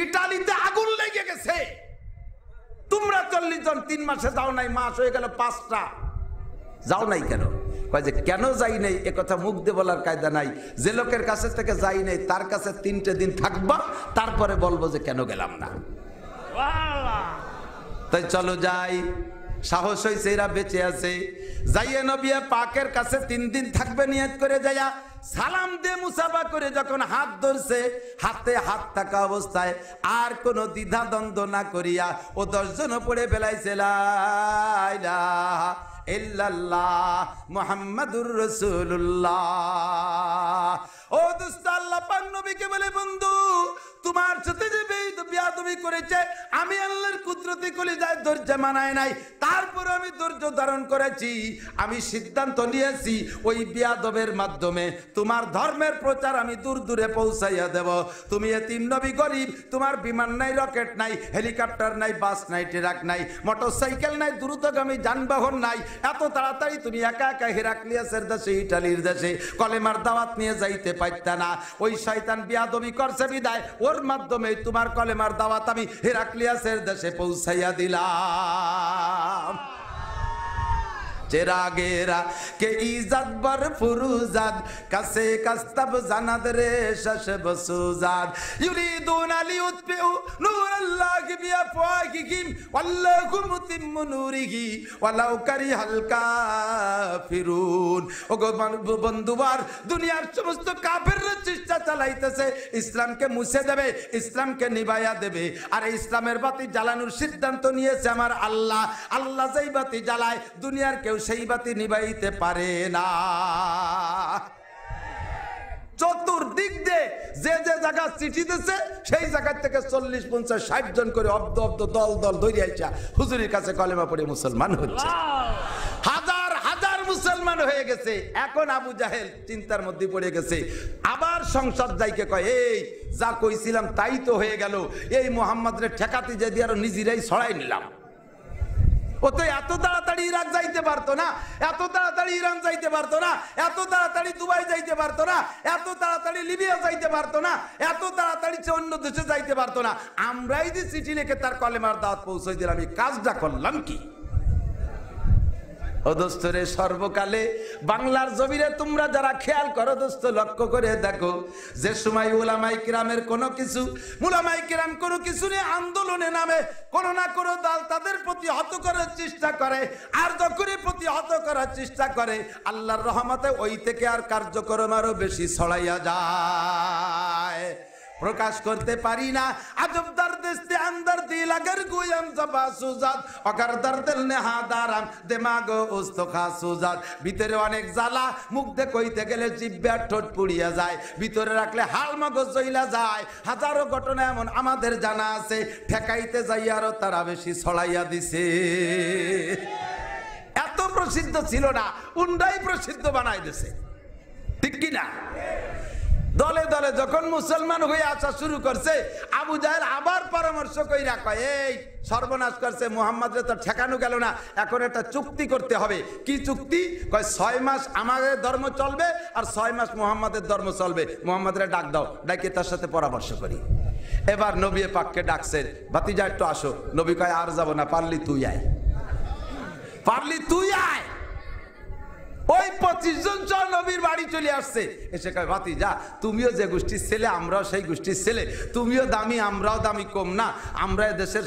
ইটালিতে আগুন লেগে গেছে, তোমরা 40 জন 3 মাসে যাও নাই, মাস হয়ে গেল 5টা, যাও নাই কেন? কয় যে কেন যাই নাই এ কথা মুখ দিয়ে বলার কায়দা নাই, যে লোকের কাছে থেকে যাই নাই তার কাছে 3টে দিন থাকবা, তারপরে বলবো যে কেন গেলাম না। তাই চলো যাই। সাহস হয়েছে, এরা বেঁচে আছে। যাইয়ে নবী পাকের কাছে 3 দিন থাকবে নিয়ত করে যাইয়া সালাম দিয়ে মুসাফা করে যখন হাত ধরছে, হাতে হাত থাকা অবস্থায় আর কোনো দ্বিধা দ্বন্দ্ব না করিয়া ও 10 জন পড়ে ফেলাইছে লা ইলাহা ইল্লাল্লাহ মুহাম্মাদুর রাসূলুল্লাহ। ও দোস্ত, আল্লাহ পাক নবীকে বলে, বন্ধু তোমার সাথে যে বেয়াদবি করেছে আমি আল্লাহর কুদরতে কলিজায় ধৈর্য মানায় নাই, তারপর আমি ধৈর্য ধারণ করেছি। আমি সিদ্ধান্ত নিয়েছি ওই বেয়াদবের মাধ্যমে তোমার ধর্মের প্রচার আমি দূর দূরে পৌঁছাইয়া দেব। তুমি এতিম নবী, গরিব, তোমার বিমান নাই, রকেট নাই, হেলিকপ্টার নাই, বাস নাই, ট্রাক নাই, মোটরসাইকেল নাই, দ্রুতগামী যানবাহন নাই, এত তাড়াতাড়ি তুমি একা একা হেরাক্লিয়াসের দেশে, ইটালির দেশে কলেমার দাওয়াত নিয়ে যাইতে পারতা না। ওই শয়তান বেয়াদবি করছে বিদায় ওর মাধ্যমে তোমার কলেমার দাওয়াত আমি হেরাক্লিয়াসের দেশে পৌঁছাইয়া দিলাম। চেরাগেরা কে ইজাত বার ফুরুজাদ কাছে কাস্তাব জানাদ রে শশ বসুজাদ ইউরিদুন লিউতফিউ নূরাল্লাহি বিআফওয়াহিহিম ওয়াল্লাহু মুতিম্মু নূরিহি ওয়ালাউ কারিহাল কাফিরুন। ওগো বন্ধুবার, দুনিয়ার সমস্ত কাফেররা চেষ্টা চালাইতেছে ইসলামকে মুছে দেবে, ইসলামকে নিভাইয়া দেবে, আর ইসলামের বাতি জ্বালানোর সিদ্ধান্ত নিয়েছে আমার আল্লাহ। আল্লাহ যেই বাতি জ্বালায় দুনিয়ার কেউ সেই বাতি নিভাইতে পারে না। চতুর্দিক দিয়ে যে যে জায়গা চিঠি দিচ্ছে সেই জায়গা থেকে 40, 50, 60 জন করে অব্দ অব্দ দল দল ধরে আইসা হুজুরের কাছে কলেমা পড়ে মুসলমান হচ্ছে। হাজার হাজার মুসলমান হয়ে গেছে। এখন আবু জাহেল চিন্তার মধ্যে পড়ে গেছে, আবার সংসদ যাইকে কয়, এই যা কইছিলাম তাই তো হয়ে গেল, এই মুহাম্মদ রে ঠেকাতে যদি আরো নিজেরাই ছড়াই নিলাম। ও তো এত তাড়াতাড়ি ইরাক যাইতে পারতো না, এত তাড়াতাড়ি ইরান যাইতে পারতো না, এত তাড়াতাড়ি দুবাই যাইতে পারতো না, এত তাড়াতাড়ি লিবিয়া যাইতে পারতো না, এত তাড়াতাড়ি অন্য দেশে যাইতে পারতো না। আমরাই যে চিঠি লিখে তার কলেমার দাওয়াত পৌঁছে দিলাম, এই কাজটা করলাম কি? ও দোস্ত রে, সর্বকালে বাংলার জমিরে তোমরা যারা খেয়াল করো দোস্ত, লক্ষ্য করে দেখো, যে সময় উলামায়ে কিরামের কোনো কিছু, উলামায়ে কিরাম কোনো কিছু নিয়ে আন্দোলনে নামে, কোনো না কোনো দল তাদের প্রতিহত করার চেষ্টা করে, আর যখনই প্রতিহত করার চেষ্টা করে আল্লাহর রহমতে ওই থেকে আর কার্যক্রম আরো বেশি ছড়াইয়া যায়। প্রকাশ করতে পারি না। আজব দর্দেস্তে আন্দর দিল আগর গুয়ম জবা সুজাত অগর দর্দল নে হাদারাম দিমাগো উস্তখা সুজাত। ভিতরে অনেক জ্বালা, মুখ দিয়ে কইতে গেলে জিহ্বা ঠোঁট পুড়িয়া যায়, ভিতরে রাখলে হাল মগজ জ্বলা যায়। হাজারো ঘটনা এমন আমাদের জানা আছে, ঠেকাইতে যাই আরো তারা বেশি ছড়াইয়া দিছে। এত প্রসিদ্ধ ছিল না, উন্ডাই প্রসিদ্ধ বানাই দিছে, ঠিক কি না? দলে দলে যখন মুসলমান হয়ে আসা শুরু করছে, আবু জাহেল আবার পরামর্শ কইরা কয়, এই সর্বনাশ করছে মুহাম্মদ রে তো ঠেকানো গেল না, এখন একটা চুক্তি করতে হবে। কি চুক্তি? কয় 6 মাস আমাদের ধর্ম চলবে আর 6 মাস মুহাম্মাদের ধর্ম চলবে। মুহাম্মদরে ডাক দাও, ডাকে তার সাথে পরামর্শ করি। এবার নবী পাককে ডাকছেন, ভাতিজা একটু আসো। নবী কয়, আর যাব না, পারলি তুই আয়, পারলি তুই আয়। ওই 25 জন নবীর বাড়ি চলে আসছে, এসে কয়, ভাতিজা তুমিও যে গোষ্ঠীর ছেলে আমরাও সেই গোষ্ঠীর ছেলে, তুমিও দামি আমরাও দামি, কম না। আমরা দেশের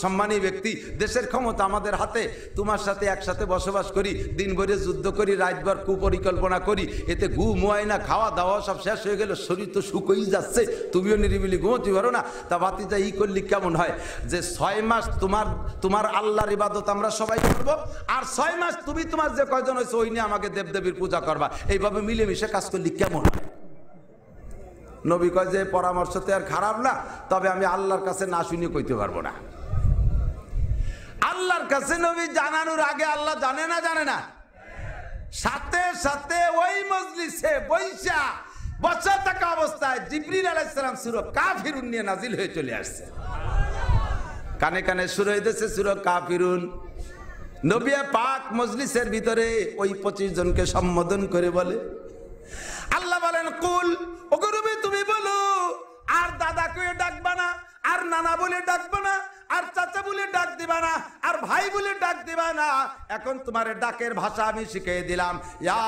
সম্মানী ব্যক্তি, দেশের ক্ষমতা আমাদের হাতে, তোমার সাথে একসাথে বসবাস করি, দিন ভরে যুদ্ধ করি, রাতভর কুপরিকল্পনা করি, এতে ঘুম হয় না, খাওয়া দাওয়া সব শেষ হয়ে গেল, শরীর তো শুকোই যাচ্ছে, তুমিও নিরিবিলি ঘুমোতে পারো না। তা ভাতিজা ই করলি কেমন হয় যে 6 মাস তোমার আল্লাহর ইবাদত আমরা সবাই করবো, আর 6 মাস তুমি তোমার যে কয়জন হয়েছে ওই তুমি আমাকে দেবদেবীর পূজা করবা। এইভাবে মিলেমিশে কাজ করলে কেমন হয়? নবী কয় যে পরামর্শ তো আর খারাপ না, তবে আমি আল্লাহর কাছে না শুনিয়ে কইতে পারবো না। আল্লাহর কাছে নবী জানানোর আগে আল্লাহ জানে না? জানে না? সাথে সাথে ওই মজলিসে বসা থাকা অবস্থায় জিবরিল আলাইহিস সালাম সূরা কাফিরুন নিয়ে নাজিল হয়ে চলে আসছে। কানে কানে শুরু হইতেছে সূরা কাফিরুন। নবী পাক মজলিসের ভিতরে ওই 25 জনকে সম্বোধন করে বলে, আল্লাহ বলেন কুল, ওগো নবী তুমি বলো, আর দাদাকে ডাকবা না, আর নানা বলে ডাকবা না, আর চাচা বলে ডাক দিবা না, আর ভাই বলে ডাক দিবা না। এখন তোমার ডাকের ভাষা আমি শিখিয়ে দিলাম। ইয়া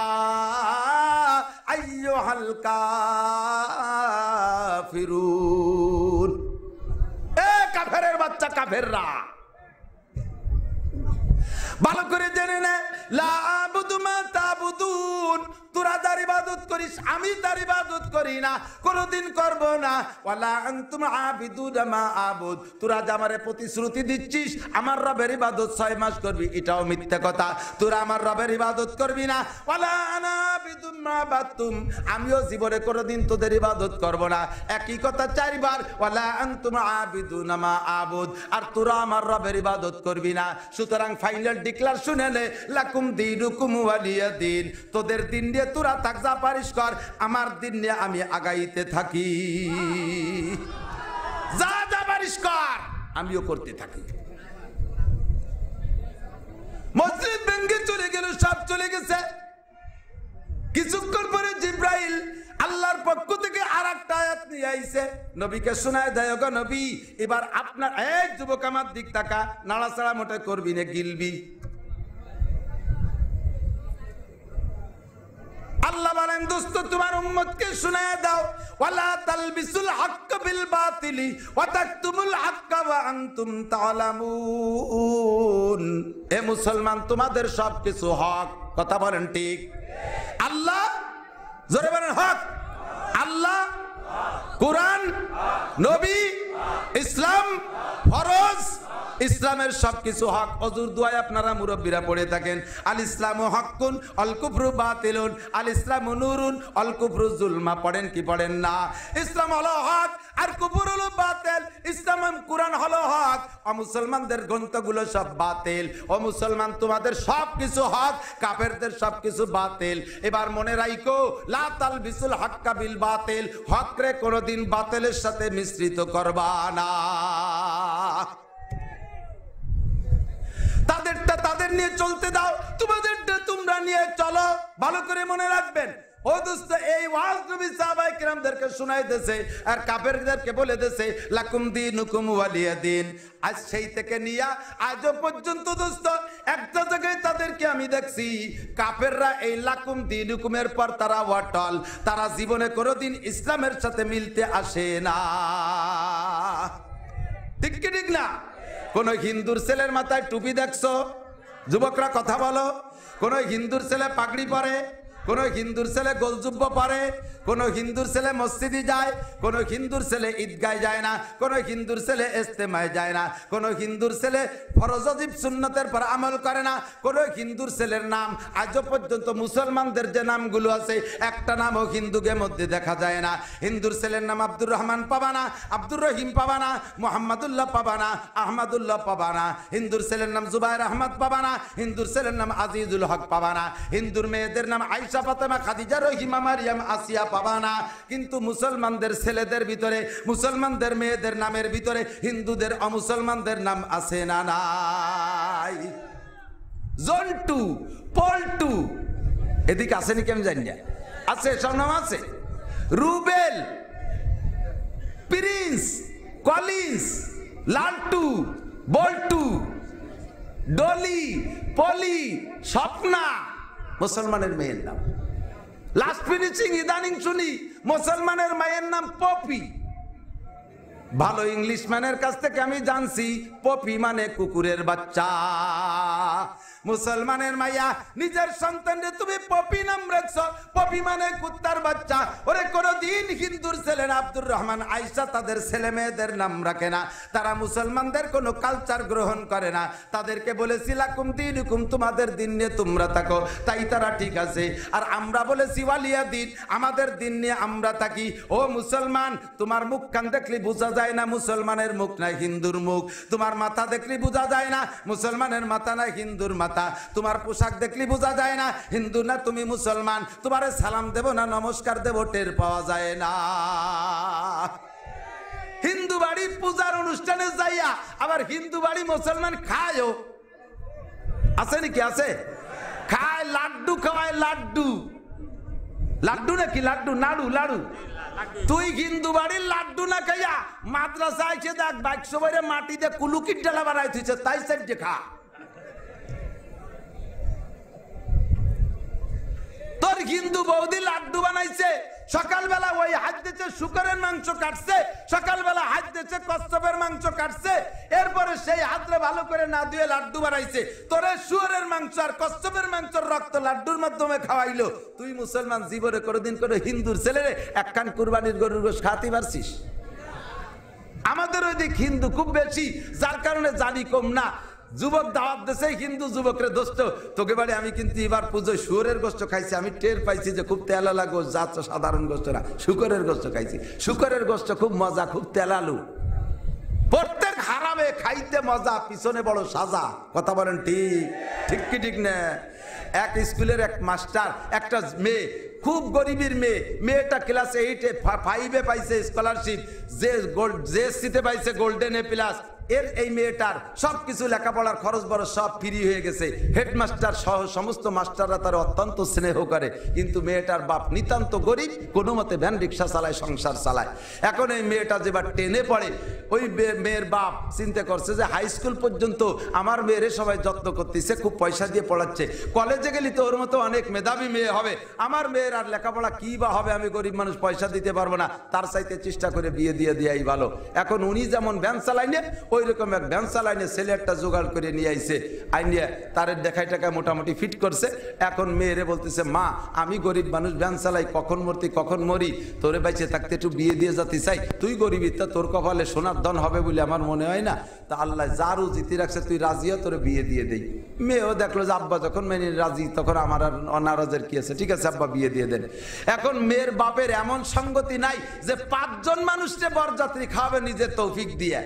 আইয়ুহাল কাফিরুন, এ কাফেরের বাচ্চা কাফেররা, ভালো করে জেনে নে, লা আবুদু মা তাবুদুন, তোরা যার ইবাদত করিস আমি তার ইবাদত করি না, কোনোদিন করব না। ওয়ালা আনতুম আবিদুনা মা আবুদ, তোরা যে আমারে প্রতিশ্রুতি দিচ্ছিস আমার রবের ইবাদত 6 মাস করবি, এটাও মিথ্যা কথা। তোরা আমার রবের ইবাদত করবি না। ওয়ালা আনা আবিদুম মা বাতুম, আমিও জীবনে কোনোদিন তোদের ইবাদত করব না। একই কথা 4 বার। ওয়ালা আনতুম আবিদুনা মা আবুদ, আর তোরা আমার রবের ইবাদত করবি না। সুতরাং ফাইনাল ডিক্লার শুনে নে, লাকুম দীনুকুম ওয়ালিয়া দিন, তোদের দিন নিয়ে তোরা তাকজা পারিস কর, আমার দিন নিয়ে আমি আগাইতে থাকি। যা যা পারিস কর, আমিও করতে থাকি। মসজিদ ভেঙে চলে গেল, সব চলে গেছে। কিছুক্ষণ পরে জিব্রাইল আল্লাহর পক্ষ থেকে আরেকটা আয়াত নিয়ে আইছে, নবীকে শোনায় দেয়, গো নবী এবার আপনার, এই যুবক আমার দিক তাকা, নাড়াচাড়া মোটে করবি না, গিলবি। আল্লাহ বলেন দোস্ত তোমার উম্মতকে শোনায় দাও, ওয়ালা তালবিসুল হক বিল বাতিলি ওয়া তাকতুমুল হক ওয়া আনতুম তাআলামুন। এ মুসলমান তোমাদের সবকিছু হক, কথা বলেন ঠিক? আল্লাহ, জোরে বলেন হক। আল্লাহ, কোরআন, নবী, ইসলাম, ফরজ, ইসলামের সবকিছু হক। হযুর দোয়ায় আপনারা মুরব্বীরা পড়ে থাকেন, আল ইসলামু হকুন আল কুফরু বাতিলুন, আল ইসলামু নূরুন আল কুফরু যুলমা। পড়েন কি পড়েন না? ইসলাম হলো হক আর কুফর হলো বাতিল। ইসলাম কোরআন হলো হক, ও মুসলমানদের গ্রন্থগুলো সব বাতিল। ও মুসলমান তোমাদের সবকিছু হক, কাফেরদের সবকিছু বাতিল। এবার মনে রাখো, লা তালবিসুল হক্কা বিল বাতিল, হক রে কোনোদিন বাতিলের সাথে মিশ্রিত করবা না। তাদেরটা তাদের নিয়ে চলতে দাও, তোমাদেরটা তোমরা নিয়ে চলো। ভালো করে মনে রাখবেন, ও দোস্ত, এই ওয়াজ নবী সাহাবায়ে কিরামদেরকে শোনাইতেছে আর কাফেরদেরকে বলে দিয়েছে লাকুম দীনুকুম ওয়ালিয়া দিন। আজ সেই থেকে নিয়া আজ পর্যন্ত দোস্ত একটা জায়গায় তাদেরকে আমি দেখছি, কাফেররা এই লাকুম দীনুকুমের পর তারা ওয়াটল, তারা জীবনে কোনোদিন ইসলামের সাথে মিলতে আসে না। ঠিক কি ঠিক না? কোন হিন্দুর ছেলের মাথায় টুপি দেখছো? যুবকরা কথা বলো। কোন হিন্দুর ছেলে পাগড়ি পরে, কোন হিন্দুর ছেলে গোলজুব্ব পরে, কোন হিন্দুর ছেলে মসজিদে যায়, কোন হিন্দুর ছেলে ঈদগায় যায় না, কোন হিন্দুর ছেলে ইজতেমায় যায় না, কোন হিন্দুর ছেলে ফরজ ওয়াজিব সুন্নতের পর আমল করে না। কোন হিন্দুর ছেলের নাম আজও পর্যন্ত মুসলমানদের যে নামগুলো আছে একটা নামও হিন্দুদের মধ্যে দেখা যায় না। হিন্দুর ছেলের নাম আব্দুর রহমান পাবা না, আব্দুর রহিম পাবা না, মোহাম্মদুল্লাহ পাবা না, আহমদুল্লাহ পাবা না। হিন্দুর ছেলের নাম জুবাইর আহমদ পাবা না, হিন্দুর ছেলের নাম আজিজুল হক পাবা না। হিন্দুর মেয়েদের নাম আয়েশা, ফাতেমা, খাদিজা, রহিমা, মারিয়াম, আসিয়া পাবা না। কিন্তু মুসলমানদের ছেলেদের ভিতরে, মুসলমানদের মেয়েদের নামের ভিতরে হিন্দুদের অমুসলমানদের নাম আছে না নাই? জন্টু, পল্টু, এদিকে আসেনি কেমন জানি না, আছে, সব নাম আছে। রুবেল, প্রিন্স, কলিন্স, লালটু, বল্টু, ডলি, পলি, স্বপ্না মুসলমানের মেয়ের নাম। লাস্ট ফিনিশিং ইদানিং শুনি মুসলমানের মায়ের নাম পপি। ভালো ইংলিশ ম্যানের কাছ থেকে আমি জানছি পপি মানে কুকুরের বাচ্চা। মুসলমানের মাইয়া নিজের সন্তানকে তুমি পপি নাম রাখছো, পপি মানে কুত্তার বাচ্চা। ওরে কোনদিন হিন্দুর ছেলেরা আব্দুর রহমান আয়েশা তাদের ছেলে মেয়েদের নাম রাখে না, তারা মুসলমানদের কোনো কালচার গ্রহণ করে না। তাদেরকে বলেছি লাকুম দীনুকুম, তোমাদের দিন নিয়ে তোমরা থাকো, তাই তারা ঠিক আছে। আর আমরা বলেছি ওয়ালিয়া দিন, আমাদের দিন নিয়ে আমরা থাকি। ও মুসলমান, তোমার মুখ কান দেখলে বোঝা যায় না মুসলমানের মুখ না হিন্দুর মুখ, তোমার মাথা দেখলে বোঝা যায় না মুসলমানের মাথা না হিন্দুর মাথা, তোমার পোশাক দেখলে বোঝা যায় না হিন্দু না তুমি মুসলমান, তোমারে সালাম দেব না নমস্কার দেব টের পাওয়া যায় না। হিন্দু বাড়ি পূজার অনুষ্ঠানে যাইয়া আবার হিন্দু বাড়ি মুসলমান খায়ও, আছে নাকি? আছে, খায়, লাড্ডু খাওয়ায়, লাড্ডু, লাড্ডু নাকি লাড্ডু, নাড়ু, লাড়ু। তুই হিন্দু বাড়ির লাড্ডু না খাইয়া মাদ্রাসায় এসে দেখ বাইকশো বাইরে মাটি দিয়ে কুলুকির ডালা বানাই থুইছে, তাই সাইডে খা। তোর হিন্দু বৌদি লাড্ডু বানাইছে, সকালবেলা ওই হাত দিচ্ছে শুকরের মাংস কাটছে, সকালবেলা হাত দিচ্ছে কচ্ছপের মাংস কাটছে, এরপরে সেই হাতরে ভালো করে না দিয়ে লাড্ডু বানাইছে। তোরে শুয়োরের মাংস আর কচ্ছপের মাংসের রক্ত লাড্ডুর মাধ্যমে খাওয়াইলো। তুই মুসলমান জীবনে কোনোদিন করে হিন্দুর ছেলেরে একখান কুরবানির গরুর গোশ খাওয়াতে পারছিস? আমাদের ওই দিক হিন্দু খুব বেশি, যার কারণে জানি কম না। যুবক দাওয়াত দেশে হিন্দু যুবকরে দোস্ত, তোকে বাড়ি আমি কিন্তু এবার পুজোয় শুয়োরের গোস্ত খাইছি, আমি টের পাইছি যে খুব তেলালা গোস্ত, যা তো সাধারণ গোস্ত না, শুকরের গোস্ত খাইছি। শুকরের গোস্ত খুব মজা, খুব তেলালু। প্রত্যেক হারামে খাইতে মজা, পিছনে বড় সাজা। কথা বলেন ঠিক? ঠিক কি ঠিক না? এক স্কুলের এক মাস্টার, একটা মেয়ে, খুব গরিবের মেয়ে, মেয়েটা ক্লাস 8-এ 5-এ পাইছে স্কলারশিপ, জেএসসিতে পাইছে গোল্ডেন এ প্লাস। এই মেয়েটার সবকিছু লেখাপড়ার খরচ বড় সব ফ্রি হয়ে গেছে। হেডমাস্টার সহ সমস্ত মাস্টাররা তার অত্যন্ত স্নেহ করে, কিন্তু মেয়েটার বাপ নিতান্ত গরিব, কোনো মতে ভ্যান রিক্সা চালায়, সংসার চালায়। এখন এই মেয়েটা যেবার 10-এ পড়ে, ওই মেয়ের বাপ চিন্তা করছে যে হাই স্কুল পর্যন্ত আমার মেয়েরে সবাই যত্ন করতেছে, খুব পয়সা দিয়ে পড়াচ্ছে, কলেজে গেলে তো ওর মতো অনেক মেধাবী মেয়ে হবে, আমার মেয়ের আর লেখাপড়া কি বা হবে, আমি গরিব মানুষ পয়সা দিতে পারবো না, তার চাইতে চেষ্টা করে বিয়ে দিয়ে দেওয়াই ভালো। এখন উনি যেমন ভ্যান চালাইনে, ওই রকম এক ভ্যান চালাইনে ছেলে একটা জোগাড় করে নিয়ে আইছে, আইনিয়া তার দেখাই টাকায় মোটামুটি ফিট করছে। এখন মেয়েরে বলতেছে, মা আমি গরিব মানুষ, ভ্যান চালাই, কখন মরতি কখন মরি, তোরে বাইচে থাকতে একটু বিয়ে দিয়ে যেতে চাই, তুই গরিবী, তা তোর কপালে সোনার ধন হবে বলে আমার মনে হয় না, তা আল্লাহ যারও জিতে রাখছে তুই রাজিও, তোরে বিয়ে দিয়ে দেই। মেয়েও দেখলো যে আব্বা যখন মেনে রাজি, তখন আমার আর অনারাজের কি আছে, ঠিক আছে আব্বা বিয়ে দিয়ে দেন। এখন মেয়ের বাপের এমন সঙ্গতি নাই যে 5 জন মানুষকে বরযাত্রী খাওয়াবে নিজের তৌফিক দিয়ে।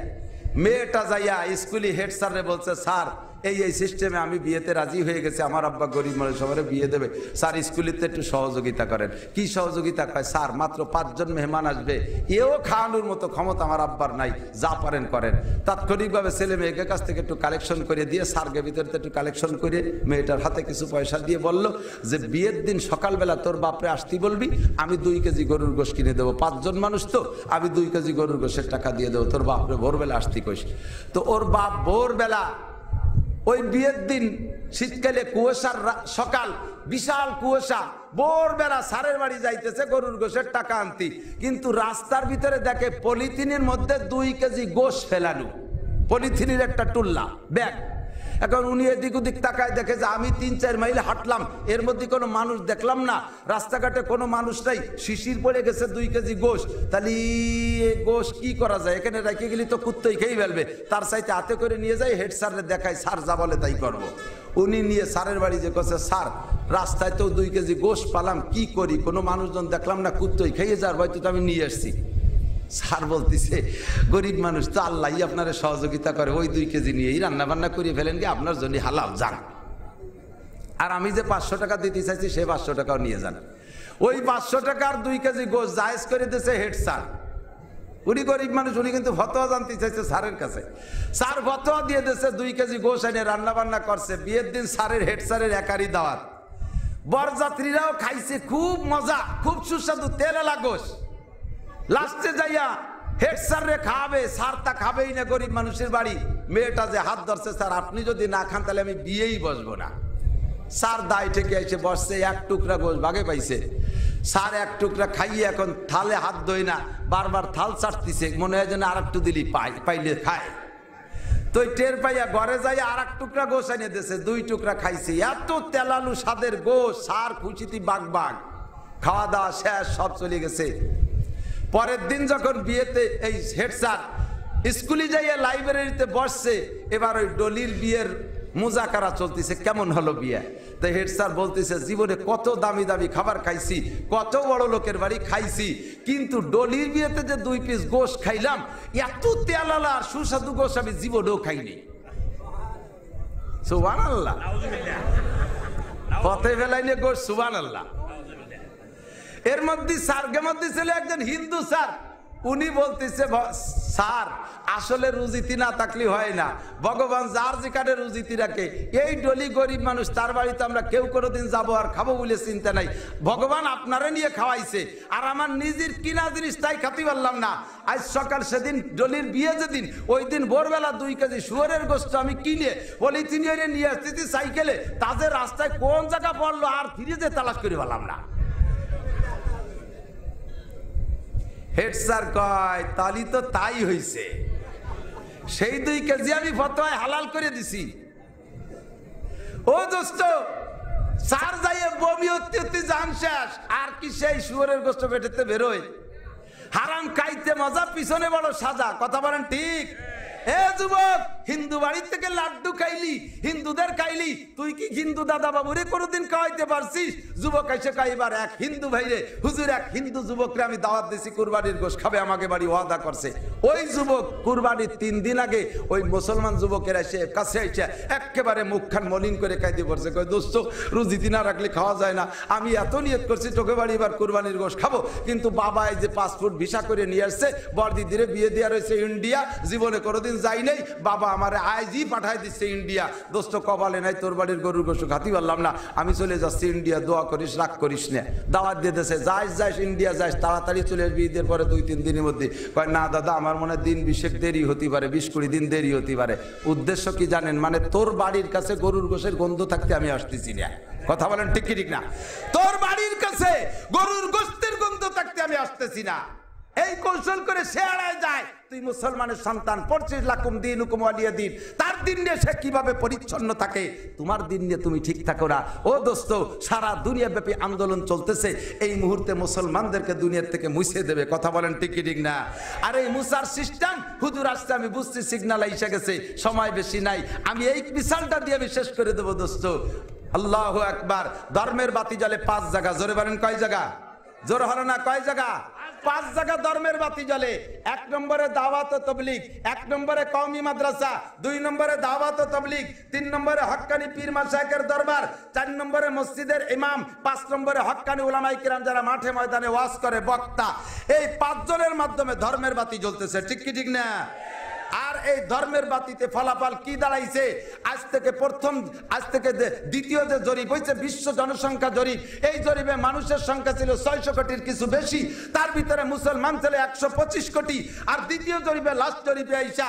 মেয়েটা যাইয়া স্কুলে হেড স্যারে বলছে, স্যার এই সিস্টেমে আমি বিয়েতে রাজি হয়ে গেছি, আমার আব্বা গরিব মানুষ, সবাই বিয়ে দেবে, স্যার স্কুলেতে একটু সহযোগিতা করেন। কি সহযোগিতা? কয় স্যার মাত্র 5 জন মেহমান আসবে, এও খাওয়ানোর মতো ক্ষমতা আমার আব্বার নাই, যা পারেন করেন। তাৎক্ষণিকভাবে ছেলে মেয়েকে কাছ থেকে একটু কালেকশন করে দিয়ে, স্যারকে ভিতরে একটু কালেকশন করে মেয়েটার হাতে কিছু পয়সা দিয়ে বলল যে বিয়ের দিন সকালবেলা তোর বাপরে আসতে বলবি, আমি 2 কেজি গরুর গোশ কিনে দেবো, 5 জন মানুষ তো, আমি 2 কেজি গরুর গোশের টাকা দিয়ে দেবো, তোর বাপরে ভোরবেলা আসতে কইস। তো ওর বাপ ভোরবেলা, ওই বিয়ের দিন শীতকালে কুয়াশার সকাল, বিশাল কুয়াশা, ভোরবেলা স্যারের বাড়ি যাইতেছে গরুর গোশের টাকা আনতি, কিন্তু রাস্তার ভিতরে দেখে পলিথিনের মধ্যে 2 কেজি গোশ ফেলানো, পলিথিনের একটা টুল্লা ব্যাগ। এখন উনি এদিক ওদিক তাকায়, দেখে যে আমি 3-4 মাইল হাঁটলাম, এর মধ্যে কোনো মানুষ দেখলাম না, রাস্তাঘাটে কোনো মানুষ নাই, শিশির পড়ে গেছে 2 কেজি গোশ, তাহলে গোশ কি করা যায়, এখানে রেখে গেলে তো কুত্তই খেয়ে ফেলবে, তার চাইতে হাতে করে নিয়ে যাই, হেড স্যারে দেখায়, স্যার যা বলে তাই করবো। উনি নিয়ে স্যারের বাড়ি যে করছে, স্যার রাস্তায় তো 2 কেজি গোশ পালাম, কি করি, কোনো মানুষজন দেখলাম না, কুত্তই খেয়ে যাওয়ার হয়তো তো আমি নিয়ে আসছি। স্যার বলতেছে, গরিব মানুষ তো, আল্লাহই আপনারা সহযোগিতা করে, ওই 2 কেজি নিয়েই রান্না বান্না করে ফেলেন, কি আপনার জন্য হালাল যান, আর আমি যে 500 টাকা দিতে চাইছি সে 500 টাকাও নিয়ে যান। ওই 500 টাকার 2 কেজি গোশ জায়েজ করে দিয়েছে হেড স্যার। উনি গরিব মানুষ, উনি কিন্তু ফতোয়া জানতে চাইছে স্যারের কাছে, স্যার ফতোয়া দিয়ে দিয়েছে, 2 কেজি গোশ এনে রান্না বান্না করছে। বিয়ের দিন স্যারের হেড স্যারের একারই দাওয়াত, বরযাত্রীরাও খাইছে, খুব মজা, খুব সুস্বাদু তেলালা গোশ। লাস্টে যাইয়া হেড স্যার রে খাবে, স্যার তা খাবেই না, গরিব মানুষের বাড়ি। মেয়েটা যে হাত ধরছে, স্যার আপনি যদি না খান তাহলে আমি বিয়েই বসবো না। স্যার দায় থেকে এসে বসছে, 1 টুকরা গোশ ভাগে পাইছে। স্যার 1 টুকরা খাইয়ে এখন থালে হাত ধোয় না, বারবার থাল চাটতিছে, মনে হয় যেন আর একটু দিলি পাইলে খায়। তো টের পাইয়া ঘরে যাই আর এক টুকরা গোশ এনে দিয়েছে, 2 টুকরা খাইছি। এত তেলালু স্বাদের গোশ, সার খুশিতি বাগ বাগ, খাওয়া দাওয়া শেষ, সব চলে গেছে। পরের দিন যখন বিয়েতে এই হেড স্যার স্কুলে যাইয়া লাইব্রেরিতে বসছে, এবার ওই ডলির বিয়ের মুজাকারা চলতেছে, কেমন হলো বিয়ে। তো হেড স্যার বলতেছে, জীবনে কত দামি দামি খাবার খাইছি, কত বড় লোকের বাড়ি খাইছি, কিন্তু ডলির বিয়েতে যে 2 পিস গোশ খাইলাম, এত তেলালা আর সুস্বাদু গোশ আমি জীবনেও খাইনি। সুবহানাল্লাহ, পথে ফেলাইলে গোশ, সুবহানাল্লাহ। এর মধ্যে স্যারকে মধ্যে ছিল একজন হিন্দু স্যার, উনি বলতেছে, স্যার আসলে রুজিতি না থাকলে হয় না, ভগবান যার যেখানে রুজিতি রাখে, এই ডলি গরিব মানুষ, তার বাড়িতে আমরা কেউ কোনোদিন যাবো আর খাবো বলে চিন্তা নাই, ভগবান আপনারা নিয়ে খাওয়াইছে, আর আমার নিজের কিনা জিনিস তাই খাতে পারলাম না। আজ সকাল সেদিন ডলির বিয়ে যেদিন, ওই দিন ভোরবেলা 2 কেজি শুয়োরের গোস্ত আমি কিনে পলিথিনে নিয়ে আসতেছি সাইকেলে, তাদের রাস্তায় কোন জায়গা পড়লো আর ফিরে তালাশ করে পারলাম না। হেড স্যার কয়, তালি তো তাই হইছে, সেই 2 কেজি আমি ফতোয়ায় হালাল করে দিছি। ও দোস্ত, স্যার যাইয়ে বমি হতে জান শেষ, আর কি সেই শুয়োরের গোস্ত পেটেতে বেরোয়। হারাম খাইতে মজা, পিছনে বড় সাজা, কথা বলেন ঠিক? এ যুবক, হিন্দু বাড়ি থেকে লাড্ডু খাইলি, হিন্দুদের খাইলি, তুই কি হিন্দু দাদা বাবুরে কোনোদিন খাওয়াইতে পারছিস? যুবক এসে খাইবার এক হিন্দু ভাইরে, হুজুর এক হিন্দু যুবকরে আমি দাওয়াত দিছি, কুরবানির গোশ খাবে, আমাকে বাড়ি ওয়াদা করছে। ওই যুবক কুরবানির 3 দিন আগে ওই মুসলমান যুবকের এসে কাছে এসে একেবারে মুখখান মলিন করে খাইতে পড়ছে, কয় দোস্ত রুজিতি না রাখলে খাওয়া যায় না, আমি এত নিয়ত করছি তোকে বাড়ি এবার কুরবানির গোশ খাবো, কিন্তু বাবা এই যে পাসপোর্ট ভিসা করে নিয়ে আসছে, বড়দিদিরে বিয়ে দেওয়া রয়েছে ইন্ডিয়া, জীবনে কোনোদিন যাই নাই, বাবা আমার আইজি পাঠাই দিচ্ছে ইন্ডিয়া, দোস্ত কপালে নাই তোর বাড়ির গরুর গোশত খাতি পারলাম না, আমি চলে যাচ্ছি ইন্ডিয়া, দোয়া করিস, রাগ করিস না। দাওয়াত দিয়ে দিয়েছে, যাইস ইন্ডিয়া যাইস, তাড়াতাড়ি চলে আসবি ঈদের পরে 2-3 দিনের মধ্যে। কয় না দাদা, আমার মনে হয় দিন 20 দেরি হতে পারে, 20-20 দিন দেরি হতে পারে। উদ্দেশ্য কি জানেন? মানে তোর বাড়ির কাছে গরুর গোশের গন্ধ থাকতে আমি আসতেছি না। কথা বলেন ঠিক কি ঠিক না? তোর বাড়ির কাছে গরুর গোশতের গন্ধ থাকতে আমি আসতেছি না। এই কৌশল করে সে এড়ায় যায়। তুই মুসলমানের সন্তান, 25 লাকুম দীনুকুম ওয়ালিয়া দিন, তার দিন নিয়ে সে কিভাবে পরিচ্ছন্ন থাকে, তোমার দিন নিয়ে তুমি ঠিক থাকো না। ও দোস্ত, সারা দুনিয়াব্যাপী আন্দোলন চলতেছে, এই মুহূর্তে মুসলমানদেরকে দুনিয়ার থেকে মুছে দেবে। কথা বলেন ঠিক কি ঠিক না? আর এই মুসার সিস্টেম হুজুর আসছে, আমি বুঝছি সিগন্যাল এসে গেছে, সময় বেশি নাই, আমি এই মিসালটা দিয়ে আমি শেষ করে দেবো দোস্ত। আল্লাহু আকবার। ধর্মের বাতি জ্বলে 5 জায়গা, জোরে বলেন কয় জায়গা? জোর হলো না, কয় জায়গা? 5 জায়গা ধর্মের বাতি জ্বলে। 1 নম্বরে দাওয়াত ও তাবলীগ, 1 নম্বরে কওমি মাদ্রাসা, 2 নম্বরে দাওয়াত ও তাবলীগ, 3 নম্বরে হক্কানি পীর মাশায়েখের দরবার, 4 নম্বরে মসজিদের ইমাম, 5 নম্বরে হক্কানি উলামায়ে কিরাম যারা মাঠে ময়দানে ওয়াজ করে, বক্তা। এই 5 জনের মাধ্যমে ধর্মের বাতি জ্বলতেছে, ঠিক কি ঠিক না? আর এই ধর্মের বাতিতে ফলাফল কি দাঁড়াইছে? আজ থেকে দ্বিতীয় যে জরিপ হয়েছে, বিশ্ব জনসংখ্যা জরিপ, এই জরিপে মানুষের সংখ্যা ছিল 600 কোটির কিছু বেশি, তার ভিতরে মুসলমান ছিল 125 কোটি। আর দ্বিতীয় জরিপে, লাস্ট জরিপে আইসা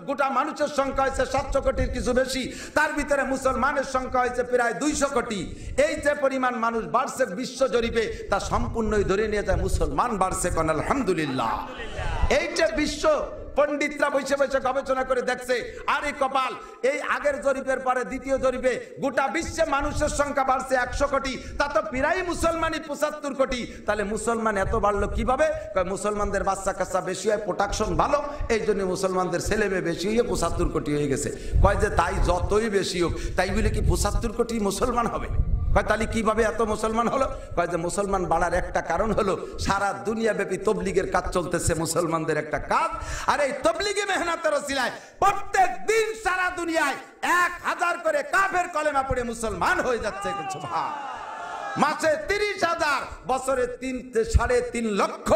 গোটা মানুষের সংখ্যা হয়েছে 700 কোটির কিছু বেশি, তার ভিতরে মুসলমানের সংখ্যা হয়েছে প্রায় 200 কোটি। এই যে পরিমাণ মানুষ বাড়ছে বিশ্ব জরিপে, তা সম্পূর্ণই ধরে নিয়ে যায় মুসলমান বাড়ছে, কোন আলহামদুলিল্লাহ। এইটা বিশ্ব পণ্ডিতরা বসে বসে গবেষণা করে দেখছে। আরে কপাল, এই আগের জরিপের পরে দ্বিতীয় জরিপে গোটা বিশ্বে মানুষের সংখ্যা বাড়ছে 100 কোটি, তা তো প্রায় মুসলমানই 75 কোটি। তাহলে মুসলমান এত বাড়লো কিভাবে? মুসলমানদের বাচ্চা কাচ্চা বেশি হয়, প্রোটেকশন ভালো, এই জন্য মুসলমানদের ছেলে মেয়ে বেশি হয়ে 75 কোটি হয়ে গেছে। কয় যে তাই যতই বেশি হোক, তাই বলে কি 75 কোটি মুসলমান হবে? তাহলে কিভাবে এত মুসলমান হলো? কয় যে মুসলমান বাড়ার একটা কারণ হলো সারা দুনিয়া ব্যাপী তবলিগের কাজ চলতেছে, মুসলমানদের একটা কাজ। আর এই তবলিগে মেহনতের ওসিলায় প্রত্যেক দিন সারা দুনিয়ায় 1000 করে কাফের কলেমা পড়ে মুসলমান হয়ে যাচ্ছে। মাসে 30,000, বছরে 3.5 লক্ষ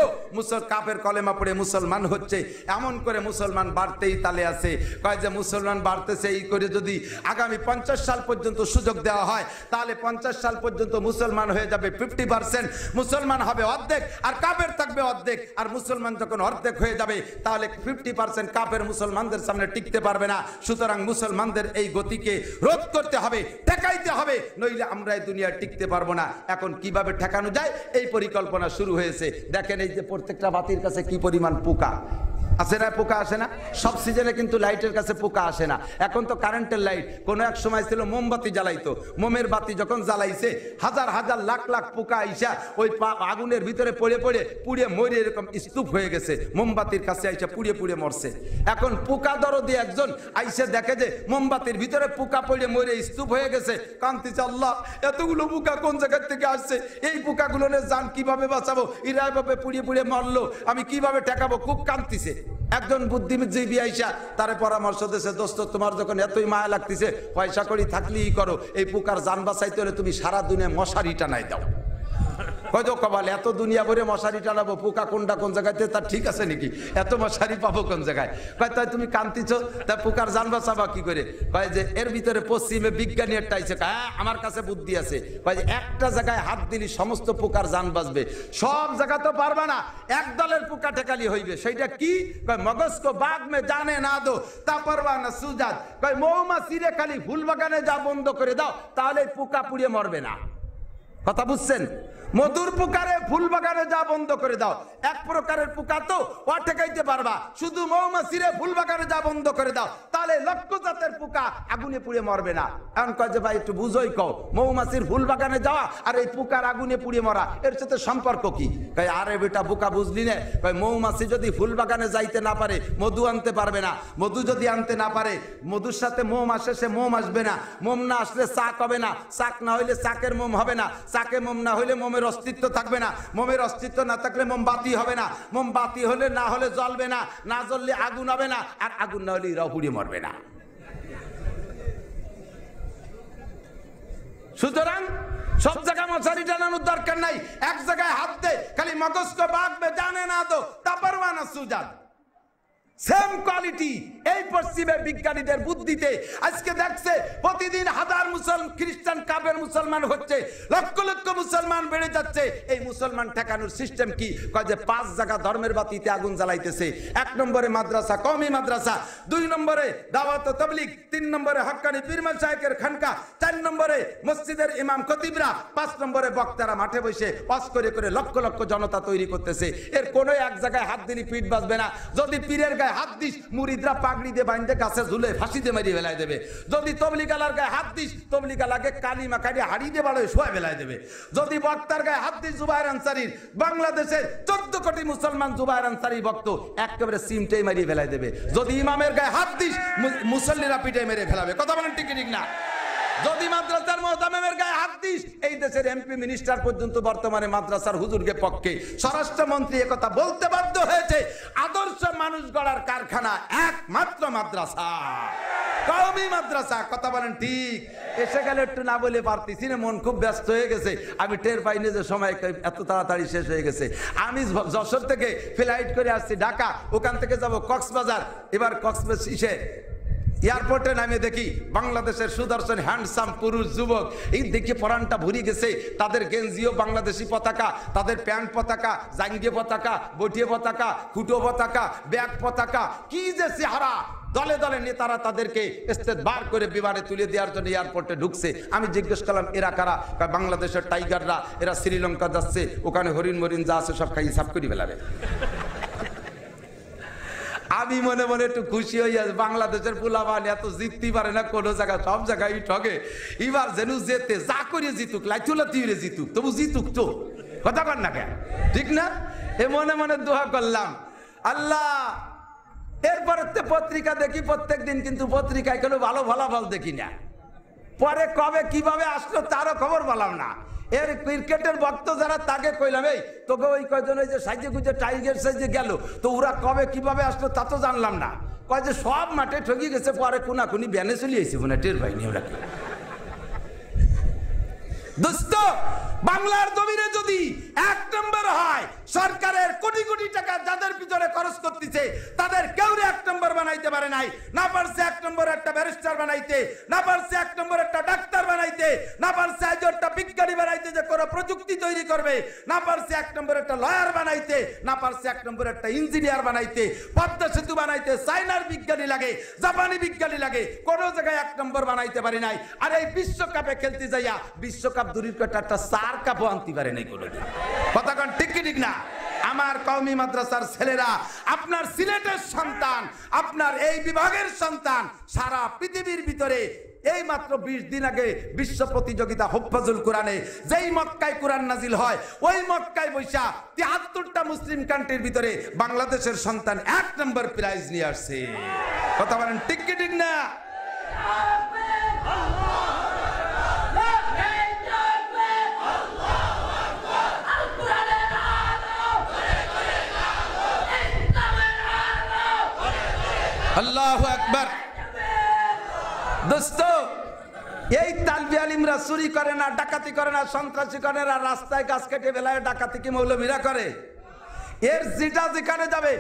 কাফের কলেমা পড়ে মুসলমান হচ্ছে। এমন করে মুসলমান বাড়তেই তালে আছে। কয় যে মুসলমান বাড়তেছে, এই করে যদি আগামী 50 সাল পর্যন্ত সুযোগ দেওয়া হয়, তাহলে 50 সাল পর্যন্ত মুসলমান হয়ে যাবে 50%, মুসলমান হবে অর্ধেক আর কাফের থাকবে অর্ধেক। আর মুসলমান যখন অর্ধেক হয়ে যাবে, তাহলে 50% কাফের মুসলমানদের সামনে টিকতে পারবে না। সুতরাং মুসলমানদের এই গতিকে রোধ করতে হবে, ঠেকাইতে হবে, নইলে আমরা এই দুনিয়ায় টিকতে পারবো না। এখন কিভাবে ঠেকানো যায়, এই পরিকল্পনা শুরু হয়েছে। দেখেন এই যে প্রত্যেকটা বাতির কাছে কি পরিমাণ পোকা, আসে না? পোকা আসে না? সব সিজনে কিন্তু লাইটের কাছে পোকা আসে না। এখন তো কারেন্টের লাইট, কোনো এক সময় ছিল মোমবাতি জ্বালাইতো, মোমের বাতি যখন জ্বালাইছে হাজার হাজার লাখ লাখ পোকা আইসা ওই আগুনের ভিতরে পড়ে পড়ে পুড়ে মরে এরকম স্তূপ হয়ে গেছে, মোমবাতির কাছে আইসা পুড়ে পুড়ে মরছে। এখন পোকা দরদি একজন আইসা দেখে যে মোমবাতির ভিতরে পোকা পড়ে মরে স্তূপ হয়ে গেছে, কান্তিছে, আল্লাহ এতগুলো পোকা কোন জায়গা থেকে আসছে, এই পোকাগুলো জান কিভাবে বাঁচাবো, এরা এভাবে পুড়িয়ে পুড়িয়ে মরলো, আমি কিভাবে ঠেকাবো, খুব কান্তিছে। একজন বুদ্ধিজীবী আইসা তারে পরামর্শ দিয়েছে, দোস্ত তোমার যখন এতই মায়া লাগতেছে, পয়সা করি থাকলেই করো, এই পোকার জান বাঁচাইতে হলে তুমি সারা দুনিয়া মশারি টানাই দাও। হয়তো কবাল এত দুনিয়া ভরে মশারি টানাবো, পোকা কোনটা কোন জায়গাতে তার ঠিক আছে নাকি, এত মশারি পাবো কোন জায়গায়? কয় তাই তুমি কান্তিছ, তা পোকার জান বাঁচাবা কি করে? কয় যে এর ভিতরে পশ্চিমে বিজ্ঞানী একটা আইছে, আমার কাছে বুদ্ধি আছে। কয় যে একটা জায়গায় হাত দিলি সমস্ত পোকার জান বাঁচবে, সব জায়গা তো পারবা না, এক দলের পোকা টেকালি হইবে। সেইটা কি? কয় মগজ কো বাগ মে জানে না দো তা পারবা না সুজাত। কয় মৌমাছিরে খালি ফুল বাগানে যা বন্ধ করে দাও, তাহলে পোকা পুড়িয়ে মরবে না। কথা বুঝছেন? মধুর পোকারে ফুল বাগানে যা বন্ধ করে দাও, এক প্রকারের পোকা তো ও ঠেকাইতে পারবা, শুধু মৌমাছিরে ফুল বাগানে যা বন্ধ করে দাও, তাহলে লক্ষ জাতের পোকা আগুনে পুড়ে মরবে না। এখন কয় যে ভাই একটু বুঝোই কও, মৌমাছির ফুল বাগানে যাওয়া আর এই পোকার আগুনে পুড়ে মরা এর সাথে সম্পর্ক কি? কয় আরে বেটা বোকা বুঝলি না, কয় মৌমাছি যদি ফুল বাগানে যাইতে না পারে মধু আনতে পারবে না, মধু যদি আনতে না পারে মধুর সাথে মোম আসে, সে মোম আসবে না, মোম না আসলে চাক হবে না, চাক না হইলে চাকের মোম হবে না, চাকে মোম না হইলে মোমের অস্তিত্ব থাকবে না, মোমের অস্তিত্ব না থাকলে মোমবাতি হবে না, মোমবাতি হলে না হলে জ্বলবে না, না জ্বললে আগুন হবে না, আর আগুন না হলে এরাও পুড়ে মরবে না। সুতরাং সব জায়গায় মশারি টানানোর দরকার নাই, এক জায়গায় হাত দে, খালি মগজ কো বাগ মে জানে না দো তা পারবা না সুজাত। সেম কোয়ালিটি এই পশ্চিমের বিজ্ঞানীদের বুদ্ধিতে আজকে দেখছে প্রতিদিন হাজার খ্রিস্টান কাফের মুসলমান হচ্ছে, লক্ষ লক্ষ মুসলমান বেড়ে যাচ্ছে। এই মুসলমান ঠেকানোর সিস্টেম কি? কয় যে 5 জায়গা ধর্মের বাতিতে আগুন জ্বালাইতেছে। 1 নম্বরে মাদ্রাসা, কওমি মাদ্রাসা, 2 নম্বরে দাওয়াত ও তাবলীগ, 3 নম্বরে হক্কানি পীর মাশায়েখের খানকা, 4 নম্বরে মসজিদের ইমাম খতিবরা, 5 নম্বরে বক্তারা মাঠে বসে ওয়াজ করে করে লক্ষ লক্ষ জনতা তৈরি করতেছে। এর কোনো এক জায়গায় হাত দিলে পিঠ বাজবে না। যদি পীরের গায়ে হাত দিস মুরিদরা পাগড়ি দিয়ে বাইন্ধে গাছে ঝুলে ফাঁসিতে মারিয়ে ফেলাই দেবে। যদি তবলিগালার গায়ে হাত দিস তবলিগালাকে কালিমা কাটিয়ে হাড়ি দিয়ে বাড়ে শোয়া ফেলাই দেবে। যদি বক্তার গায়ে হাত দিস জুবায়ের আনসারীর, বাংলাদেশের 14 কোটি মুসলমান জুবায়ের আনসারী ভক্ত একেবারে সিমটাই মারিয়ে ফেলাই দেবে। যদি ইমামের গায়ে হাত দিস মুসল্লিরা পিঠে মেরে ফেলাবে। কথা বলেন ঠিক ঠিক না? যদি মাদ্রাসার মুহতামিমের গায়ে হাত দিস, এই দেশের এমপি মিনিস্টার পর্যন্ত বর্তমানে মাদ্রাসার হুজুরকে পক্ষে স্বরাষ্ট্রমন্ত্রী একথা বলতে বাধ্য হয়েছে, আদর্শ মানুষ গড়ার কারখানা একমাত্র মাদ্রাসা, কওমি মাদ্রাসা। কথা বলেন ঠিক? এসে গেলে একটু না বলে পারতেছি না, মন খুব ব্যস্ত হয়ে গেছে। আমি টের পাইনি যে সময় এত তাড়াতাড়ি শেষ হয়ে গেছে। আমি যশোর থেকে ফ্লাইট করে আসছি ঢাকা, ওখান থেকে যাব কক্সবাজার। এবার কক্সবাজার এয়ারপোর্টে নামে দেখি বাংলাদেশের সুদর্শন হ্যান্ডসাম পুরুষ যুবক, এই দেখে পরানটা ভরে গেছে। তাদের গেঞ্জিও বাংলাদেশি পতাকা, তাদের প্যান্ট পতাকা, জাঙ্গিয়ে পতাকা, বটিয়ে পতাকা, খুটো পতাকা, ব্যাগ পতাকা, কি যে চেহারা। দলে দলে নেতারা তাদেরকে স্টেজ বার করে বিমানে তুলে দেওয়ার জন্য এয়ারপোর্টে ঢুকছে। আমি জিজ্ঞেস করলাম এরা কারা? বাংলাদেশের টাইগাররা, এরা শ্রীলঙ্কা যাচ্ছে, ওখানে হরিণ মরিণ যা আছে সব খাই সাফ করে ফেলাবে। আমি মনে মনে একটু খুশি হয়ে যাচ্ছে, বাংলাদেশের পোলাপান এত জিততে পারে না কোনো জায়গায়, সব জায়গায় ঠকে। এবার যেন যেতে যা করে জিতুক, লাইতুলাতিরে জিতুক, তবু জিতুক তো। কথা কর না কেন? ঠিক না? এ মনে মনে দোয়া করলাম আল্লাহ। এরপরে পত্রিকা দেখি প্রত্যেক দিন, কিন্তু পত্রিকায় কোনো ভালো ফলাফল দেখি না। পরে কবে কিভাবে আসলো তারও খবর পেলাম না। এর ক্রিকেটের ভক্ত যারা, তাকে কইলাম এই তোকে ওই কয়জন ওই যে সাইজে গুজে টাইগার সাইজে গেল, তো ওরা কবে কিভাবে আসলো তা তো জানলাম না। কয় যে সব মাঠে ঠকি গেছে, পরে কোনাকুনি ব্যানে চলে এসেছে, মানে টের পাইনি ওরা। দোস্ত, বাংলার জমিনে যদি 1 নম্বর হয়, সরকারের কোটি কোটি টাকা যাদের পিছনে খরচ করতেছে তাদের কেউ 1 নম্বর বানাইতে পারে নাই। না পারছে 1 নম্বর একটা ব্যারিস্টার বানাইতে, না পারছে 1 নম্বর একটা ডাক্তার বানাইতে, না পারছে একটা বিজ্ঞানী বানাইতে যে কোনো প্রযুক্তি তৈরি করবে, না পারছে 1 নম্বর একটা লয়ার বানাইতে, না পারছে 1 নম্বর একটা ইঞ্জিনিয়ার বানাইতে। পদ্মা সেতু বানাইতে চাইনার বিজ্ঞানী লাগে, জাপানি বিজ্ঞানী লাগে, কোনো জায়গায় 1 নম্বর বানাইতে পারি নাই। আর এই বিশ্বকাপে খেলতে যাইয়া বিশ্বকাপ দূরের কথা একটা 4 কাপও আনতে পারে নাই কোনোদিন। কথা কন ঠিক কি ঠিক না? আমার কওমি মাদ্রাসার ছেলেরা, আপনার সিলেটের সন্তান, আপনার এই বিভাগের সন্তান সারা পৃথিবীর ভিতরে এই মাত্র 20 দিন আগে বিশ্ব প্রতিযোগিতা হুফাজুল কোরআনে যেই মক্কায় কোরআন নাজিল হয়, ওই মক্কায় বৈশা 73টা মুসলিম কান্ট্রির ভিতরে বাংলাদেশের সন্তান 1 নম্বর প্রাইজ নিয়ে আসছে। কথা বলেন ঠিক কি ঠিক না? আল্লাহু আকবার। দোস্ত, এই তালবি আলিমরা চুরি করে না, ডাকাতি করে না, সন্ত্রাসী করে না, রাস্তায় গাছ কেটে বেলায় ডাকাতি কি মৌলভীরা করে? এর যেটা যেখানে যাবে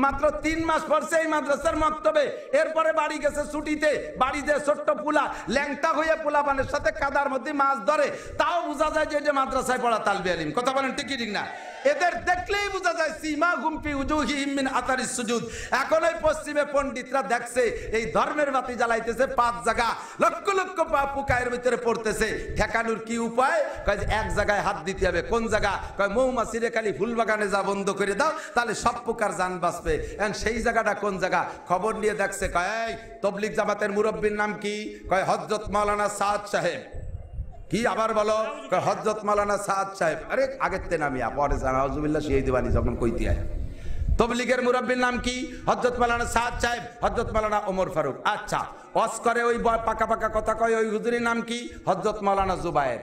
মাত্র 3 মাস পড়ছে এই মাদ্রাসার মক্তবে, এরপরে বাড়ি গেছে ছুটিতে, বাড়িতে ছোট্ট পোলা ল্যাংটা হয়ে পোলাপানের সাথে কাদার মধ্যে মাছ ধরে, তাও বোঝা যায় যে এটা মাদ্রাসায় পড়া তালবি আলিম। কথা বলেন ঠিক ঠিক না? এদের দেখলেই বোঝা যায় সীমা গুমফি উজুহিহিম মিন আতারিস সুজুদ। এখন এই পশ্চিমে পণ্ডিতরা দেখছে এই ধর্মের বাতি জ্বালাইতেছে 5 জায়গা, লক্ষ লক্ষ পোকায়ের ভিতরে পড়তেছে। ঠেকানোর কি উপায়? কয় যে এক জায়গায় হাত দিতে হবে। কোন জায়গা? কয় মৌমাছিরে খালি ফুল বাগানে যা বন্ধ করে দাও, তাহলে সব পোকার জান বাঁচবে। এখন সেই জায়গাটা কোন জায়গা? খবর নিয়ে দেখছে। কয় এই তবলিগ জামাতের মুরব্বীর নাম কি? কয় হযরত মাওলানা সাদ সাহেব। কি আবার বলো? হযরত মাওলানা সাদ সাহেব। আরে আগের তে নামিয়া পরে নাউজুবিল্লাহ সেই দিবানি যখন কইতে হয়। তবলিগের মুরব্বীর নাম কি? হযরত মাওলানা সাদ সাহেব, হযরত মাওলানা ওমর ফারুক। আচ্ছা, অস্করে ওই পাকা পাকা কথা কয় ওই হুজুরির নাম কি? হযরত মাওলানা জুবায়ের।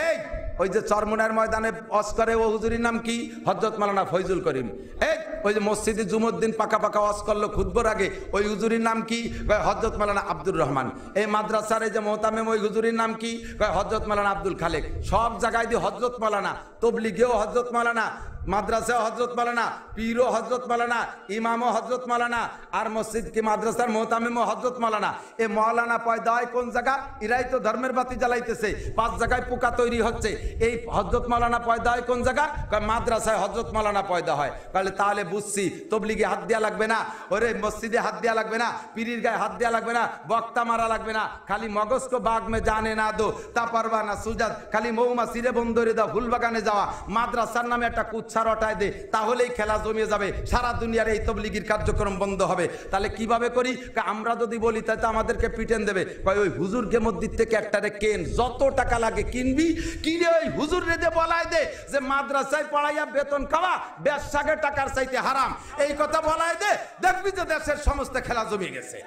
এই ওই যে চরমুনার ময়দানে অস্করে ও হুজুরির নাম কি? হযরত মাওলানা ফয়জুল করিম। এই ওই যে মসজিদে জুমুদ্দিন পাকা পাকা ওয়াজ করলো খুতবার আগে, ওই হুজুরির নাম কি? হযরত মাওলানা আব্দুর রহমান। এই মাদ্রাসার এই যে মোহতামিম, ওই হুজুরির নাম কি? হযরত মাওলানা আব্দুল খালেক। সব জায়গায় দিয়ে হযরত মাওলানা, তবলিগেও হযরত মাওলানা, মাদ্রাসাও হযরত মাওলানা, পীরও হযরত মাওলানা, ইমামও হযরত মাওলানা, আর মসজিদ কি মাদ্রাসার মোহতামিমও হযরত মাওলানা। এ মাওলানা পয়দা হয় কোন জায়গা? এরাই তো ধর্মের বাতি জ্বালাইতেছে। 5 জায়গায় পোকা তৈরি হচ্ছে। এই হযরত মাওলানা পয়দা হয় কোন জায়গা? মাদ্রাসায় হযরত মাওলানা পয়দা হয়। তাহলে বুঝছি তবলিগে হাত দেওয়া লাগবে না, ওরে মসজিদে হাত দেওয়া লাগবে না, পীরির গায়ে হাত দেওয়া লাগবে না, বক্তা মারা লাগবে না, খালি মগজ কো বাগ মে জানে না দো তা পারবা না সুজাদ, খালি মৌমাছিরে বন্দরে দাও, ফুলবাগানে যাওয়া, মাদ্রাসার নামে একটা কুচ্ছা রটায় দে, তাহলেই খেলা জমিয়ে যাবে, সারা দুনিয়ার এই তবলিগির কার্যক্রম বন্ধ হবে। তাহলে কিভাবে করি? আমরা যদি বলি তাই তো আমাদেরকে পিটেন দেবে। কয় ওই হুজুরকে মসজিদ থেকে একটারে কেন, যত টাকা লাগে কিনবি, কিনে ওই হুজুর রেদে বলাই দে যে মাদ্রাসায় পড়াইয়া বেতন খাওয়া ব্যবসাকে টাকার চাইতে হারাম, এই কথা বলাই দে, দেখবি যে দেশের সমস্ত খেলা জমিয়ে গেছে।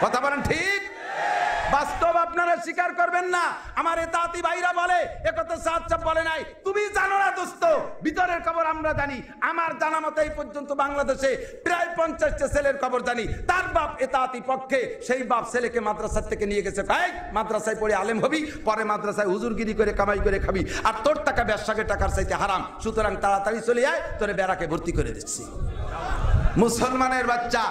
কথা বলেন ঠিক? বাস্তব আপনারা স্বীকার করবেন না। আমার এতাতি ভাইরা বলে একথা সাদ সাহেব বলে নাই, তুমি জানো না দোস্ত, ভিতরের খবর আমরা জানি। আমার জানা মতে এই পর্যন্ত বাংলাদেশে প্রায় 50টা ছেলের খবর জানি। তার বাপ এতাতি পক্ষে, সেই বাপ ছেলেকে মাদ্রাসা থেকে নিয়ে গেছে, ভাই মাদ্রাসায় পড়ে আলেম হবি, পরে মাদ্রাসায় হুজুরগিরি করে কামাই করে খাবি, আর তোর টাকা ব্যবসাকে টাকার চাইতে হারাম, সুতরাং তাড়াতাড়ি চলে আয়, তোরে বেড়াকে ভর্তি করে দিচ্ছি। মুসলমানের বাচ্চা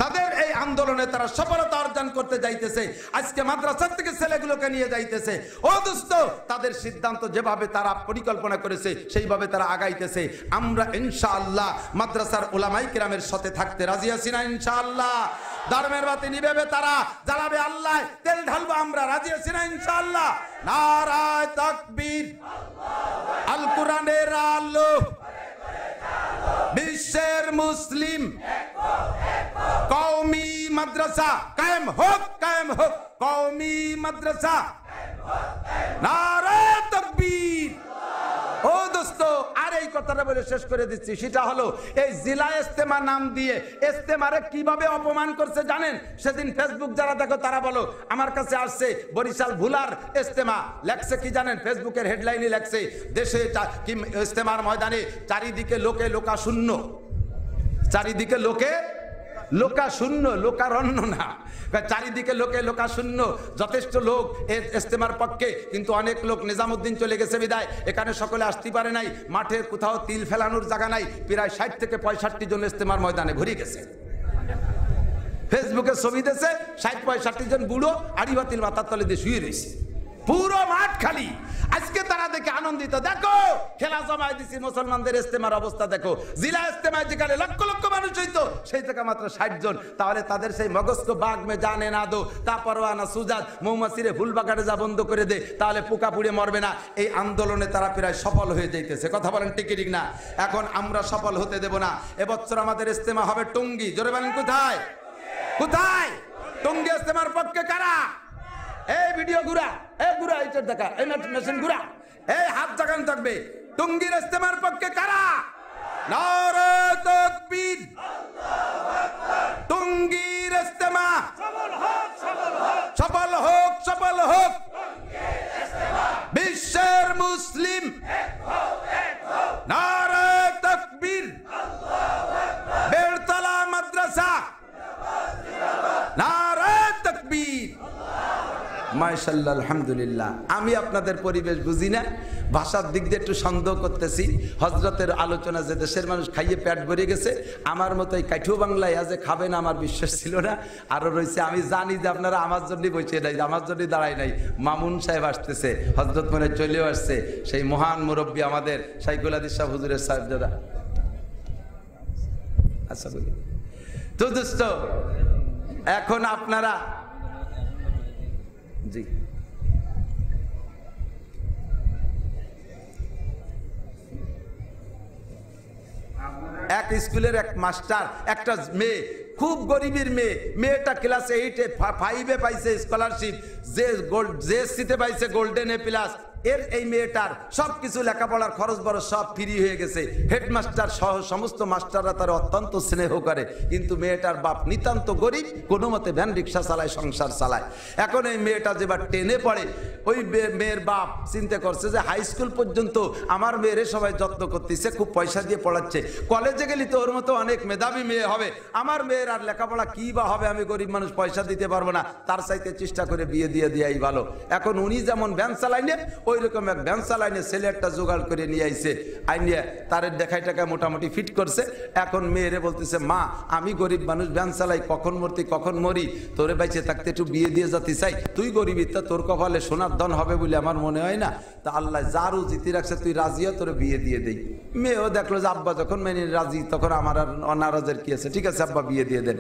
তাদের এই আন্দোলনে তারা সফলতা অর্জন করতে যাইতেছে। আজকে মাদ্রাসা থেকে ছেলেগুলোকে নিয়ে যাইতেছে। ও দোস্ত, তাদের সিদ্ধান্ত যেভাবে তারা পরিকল্পনা করেছে সেইভাবে তারা আগাইতেছে। আমরা ইনশাআল্লাহ মাদ্রাসার উলামায়ে কেরামের সাথে থাকতে রাজি আছি না? ইনশাআল্লাহ ধর্মের বাতি নিবেবে তারা, জ্বালাবে আল্লাহ, তেল ঢালবো আমরা, রাজি আছি না? ইনশাআল্লাহ। নারায়ে তাকবীর, আল কোরআনের আলো, বিশ্বের মুসলিম কওমি মাদ্রাসা কায়েম হোক, কায়েম হোক কওমি মাদ্রাসা। নারায়ে তাকবীর। ও দোস্ত, আর এই কথাটা বলে শেষ করে দিচ্ছি, সেটা হলো এই জিলা ইস্তেমা নাম দিয়ে ইস্তেমারে কিভাবে অপমান করছে জানেন? সেদিন ফেসবুক যারা দেখো তারা বলো, আমার কাছে আসছে বরিশাল ভুলার ইস্তেমা, লেখছে কি জানেন? ফেসবুকের হেডলাইনে লেখছে, দেশে কি ইস্তেমার ময়দানে চারিদিকে লোকে লোকাশূন্য, চারিদিকে লোকে লোকাশূন্য, লোকারণ্য না, চারিদিকে লোকে লোকাশূন্য। যথেষ্ট লোক ইস্তেমার পক্ষে, কিন্তু অনেক লোক নিজামুদ্দিন চলে গেছে বিদায় এখানে সকলে আসতে পারে নাই। মাঠে কোথাও তিল ফেলানোর জায়গা নাই, প্রায় 60 থেকে 65 জন ইস্তেমার ময়দানে ভরে গেছে। ফেসবুকে ছবি দিয়েছে 60-65 জন বুড়ো আড়ি বাতিল মাথার তলে দিয়ে শুয়ে রয়েছে, পুরো মাঠ খালি। আজকে তারা দেখে আনন্দিত, দেখো খেলা জমায় দিছি, মুসলমানদের ইস্তেমার অবস্থা দেখো। জিলা ইস্তেমায় যেখানে লক্ষ লক্ষ মানুষ হইতো, সেই থেকে মাত্র 60 জন। তাহলে তাদের সেই মগজকে বাঘ মে জানে না দো, তারপরও আনা সুজাত, মৌমাছিরে ফুল বাগানে যা বন্ধ করে দে, তাহলে পোকা পুড়ে মরবে না। এই আন্দোলনে তারা প্রায় সফল হয়ে যাইতেছে। কথা বলেন ঠিক ঠিক না? এখন আমরা সফল হতে দেব না। এবছর আমাদের ইস্তেমা হবে টঙ্গী। জোরে বলেন কোথায়? কোথায়? টঙ্গী ইস্তেমার পক্ষে কারা? এই ভিডিও ঘুরা, এই ঘুরা, এইটার দেখা, এই মেশিন ঘুরা, এই হাত জাগান থাকবে। টঙ্গীর ইস্তেমার পক্ষে কারা? নারে তাকবীর, টঙ্গীর ইস্তেমা সফল হোক, সফল হোক। বিশ্বের মুসলিম নারে তাকবীর, বেড়তলা মাদ্রাসা নারে তাকবীর। মাশাআল্লাহ, আলহামদুলিল্লাহ। আমি আপনাদের পরিবেশ বুঝি না, ভাষার দিক দিয়ে একটু সন্দেহ করতেছি। হজরতের আলোচনা যে দেশের মানুষ খাইয়ে পেট ভরে গেছে, আমার মতো এই কাঠু বাংলায় আজ খাবেন আমার বিশ্বাস ছিল না। আরো রয়েছে, আমি জানি যে আপনারা আমার জন্য বসে নাই, আমার জন্য দাঁড়াই নাই। মামুন সাহেব আসতেছে, হজরত মনে চলেও আসছে, সেই মহান মুরব্বী আমাদের শাইখুল হাদিস সাহেব হুজুরের সাহেব দাদা। আচ্ছা বলি তো দোস্ত, এখন আপনারা জি এক স্কুলের এক মাস্টার, একটা মেয়ে, খুব গরিবের মেয়ে, মেয়েটা ক্লাস 8-এ 5-এ পাইছে স্কলারশিপ, যে সিতে পাইছে গোল্ডেন এ প্লাস। এই মেয়েটার সবকিছু লেখাপড়ার খরচ বড় সব ফ্রি হয়ে গেছে। হেডমাস্টার সহ সমস্ত মাস্টাররা তার অত্যন্ত স্নেহ করে, কিন্তু মেয়েটার বাপ নিতান্ত গরিব, কোনো মতে ভ্যান রিক্সা চালায়, সংসার চালায়। এখন এই মেয়েটা যেবার 10-এ পড়ে, ওই মেয়ের বাপ চিন্তা করছে যে হাই স্কুল পর্যন্ত আমার মেয়েরে সবাই যত্ন করতেছে, খুব পয়সা দিয়ে পড়াচ্ছে, কলেজে গেলি তো ওর মতো অনেক মেধাবী মেয়ে হবে, আমার মেয়ের আর লেখাপড়া কি বা হবে, আমি গরিব মানুষ পয়সা দিতে পারবো না, তার চাইতে চেষ্টা করে বিয়ে দিয়ে দেওয়াই ভালো। এখন উনি যেমন ভ্যান চালাইনে, ওই রকম এক ভ্যান চালাইনে ছেলে একটা জোগাড় করে নিয়ে আইছে, আইনিয়ে তার দেখাই টাকায় মোটামুটি ফিট করছে। এখন মেয়েরে বলতেছে, মা আমি গরিব মানুষ, ভ্যান চালাই, কখন মরতি কখন মরি, তোরে বাইচে থাকতে একটু বিয়ে দিয়ে যেতে চাই, তুই গরিবী, তা তোর কপালে সোনার ধন হবে বলে আমার মনে হয় না, তা আল্লাহ যারও জিতি রাখছে তুই রাজিও, তোরে বিয়ে দিয়ে দেই। মেয়েও দেখলো যে আব্বা যখন মেনে রাজি, তখন আমার আর অনারাজের কি আছে, ঠিক আছে আব্বা বিয়ে দিয়ে দেন।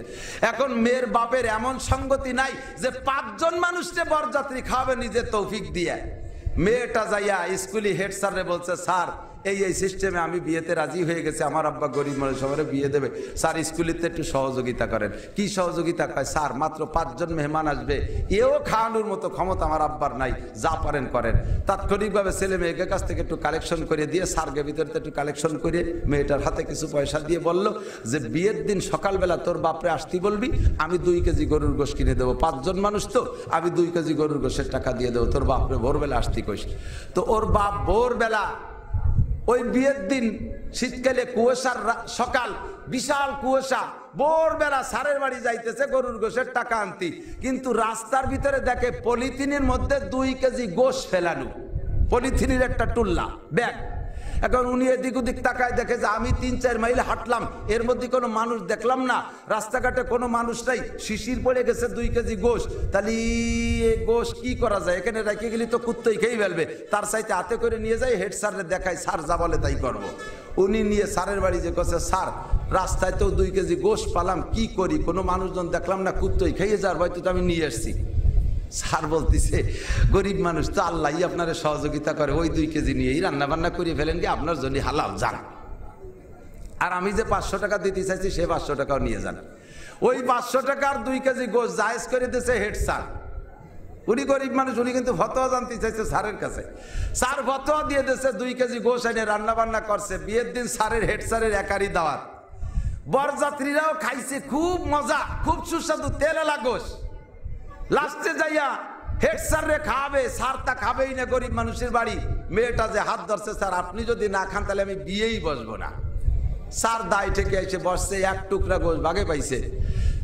এখন মেয়ের বাপের এমন সঙ্গতি নাই যে 5 জন মানুষকে বরযাত্রী খাওয়াবে নিজের তৌফিক দিয়ে। মেয়েটা যাইয়া স্কুলে হেড স্যারে বলছে, স্যার এই সিস্টেমে আমি বিয়েতে রাজি হয়ে গেছি, আমার আব্বা গরিব মানুষ, সবাই বিয়ে দেবে, স্যার স্কুলেতে একটু সহযোগিতা করেন। কি সহযোগিতা? কয় স্যার মাত্র 5 জন মেহমান আসবে, এও খাওয়ানোর মতো ক্ষমতা আমার আব্বার নাই, যা পারেন করেন। তাৎক্ষণিকভাবে ছেলে মেয়েদের কাছ থেকে একটু কালেকশন করে দিয়ে, স্যারকে ভিতরে একটু কালেকশন করে মেয়েটার হাতে কিছু পয়সা দিয়ে বলল যে বিয়ের দিন সকালবেলা তোর বাপরে আসতে বলবি, আমি 2 কেজি গরুর গোশ কিনে দেবো, 5 জন মানুষ তো, আমি 2 কেজি গরুর গোশের টাকা দিয়ে দেবো, তোর বাপরে ভোরবেলা আসতে কইস। তো ওর বাপ ভোরবেলা, ওই বিয়ের দিন শীতকালে কুয়াশার সকাল, বিশাল কুয়াশা, ভোরবেলা স্যারের বাড়ি যাইতেছে গরুর গোশের টাকা আনতি, কিন্তু রাস্তার ভিতরে দেখে পলিথিনের মধ্যে 2 কেজি গোশ ফেলানো, পলিথিনের একটা টুল্লা ব্যাগ। এখন উনি এদিক ওদিক তাকায়, দেখে যে আমি 3-4 মাইল হাঁটলাম, এর মধ্যে কোনো মানুষ দেখলাম না, রাস্তাঘাটে কোনো মানুষ নাই, শিশির পড়ে গেছে 2 কেজি গোশ, তাহলে এই গোশ কি করা যায়, এখানে রেখে গেলে তো কুত্তই খেয়ে ফেলবে, তার চাইতে হাতে করে নিয়ে যাই, হেড স্যারে দেখায়, স্যার যা বলে তাই করবো। উনি নিয়ে স্যারের বাড়ি যে কাছে, স্যার রাস্তায় তো 2 কেজি গোশ পালাম, কি করি, কোনো মানুষজন দেখলাম না, কুত্তই খেয়ে যাওয়ার হয়তো আমি নিয়ে আসছি। স্যার বলতেছে, গরিব মানুষ তো, আল্লাহই আপনার সহযোগিতা করে, ওই 2 কেজি নিয়েই রান্না বান্না করে ফেলেন, কি আপনার জন্য হালাল যান, আর আমি যে 500 টাকা দিতে চাইছি সে 500 টাকাও নিয়ে যান। ওই 500 টাকার 2 কেজি গোশ জায়েজ করে দিয়েছে হেড স্যার। উনি গরিব মানুষ, উনি কিন্তু ফতোয়া জানতে চাইছে স্যারের কাছে, স্যার ফতোয়া দিয়ে দিয়েছে, 2 কেজি গোশ এনে রান্না বান্না করছে। বিয়ের দিন স্যারের, হেড স্যারের একারই দাওয়াত, বরযাত্রীরাও খাইছে, খুব মজা, খুব সুস্বাদু তেলেলা গোশ। লাস্টে যাইয়া হেড স্যার রে খাবে, স্যার তা খাবেই না, গরিব মানুষের বাড়ি। মেয়েটা যে হাত ধরছে, স্যার আপনি যদি না খান তাহলে আমি বিয়েই বসবো না। স্যার দায় থেকে এসে বসছে, 1 টুকরা গোশ ভাগে পাইছে।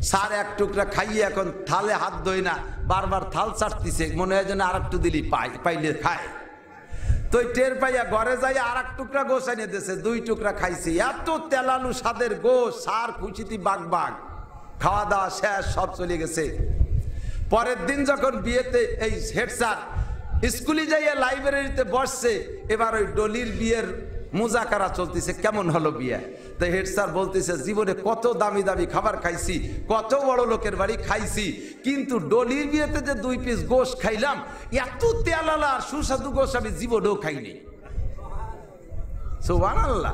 স্যার 1 টুকরা খাইয়ে এখন থালে হাত ধোয় না, বারবার থাল চাটতিছে, মনে হয় যেন আর একটু দিলি পাইলে খায়। তো টের পাইয়া ঘরে যাইয়া 1 টুকরা গোশ এনে দিয়েছে, 2 টুকরা খাইছে। এত তেলালু স্বাদের গোশ, স্যার খুশিতে বাগ বাগ, খাওয়া দাওয়া শেষ, সব চলে গেছে। পরের দিন যখন বিয়েতে এই হেড স্যার স্কুলে যাইয়া লাইব্রেরিতে বসছে, এবার ওই ডলির বিয়ের মুজাকারা চলতেছে কেমন হলো বিয়ে। তো হেড স্যার বলতেছে জীবনে কত দামি দামি খাবার খাইছি, কত বড় লোকের বাড়ি খাইছি, কিন্তু ডলির বিয়েতে যে 2 পিস গোশ খাইলাম, এত তেলালা আর সুস্বাদু গোশ আমি জীবনেও খাইনি। সুবহানাল্লাহ,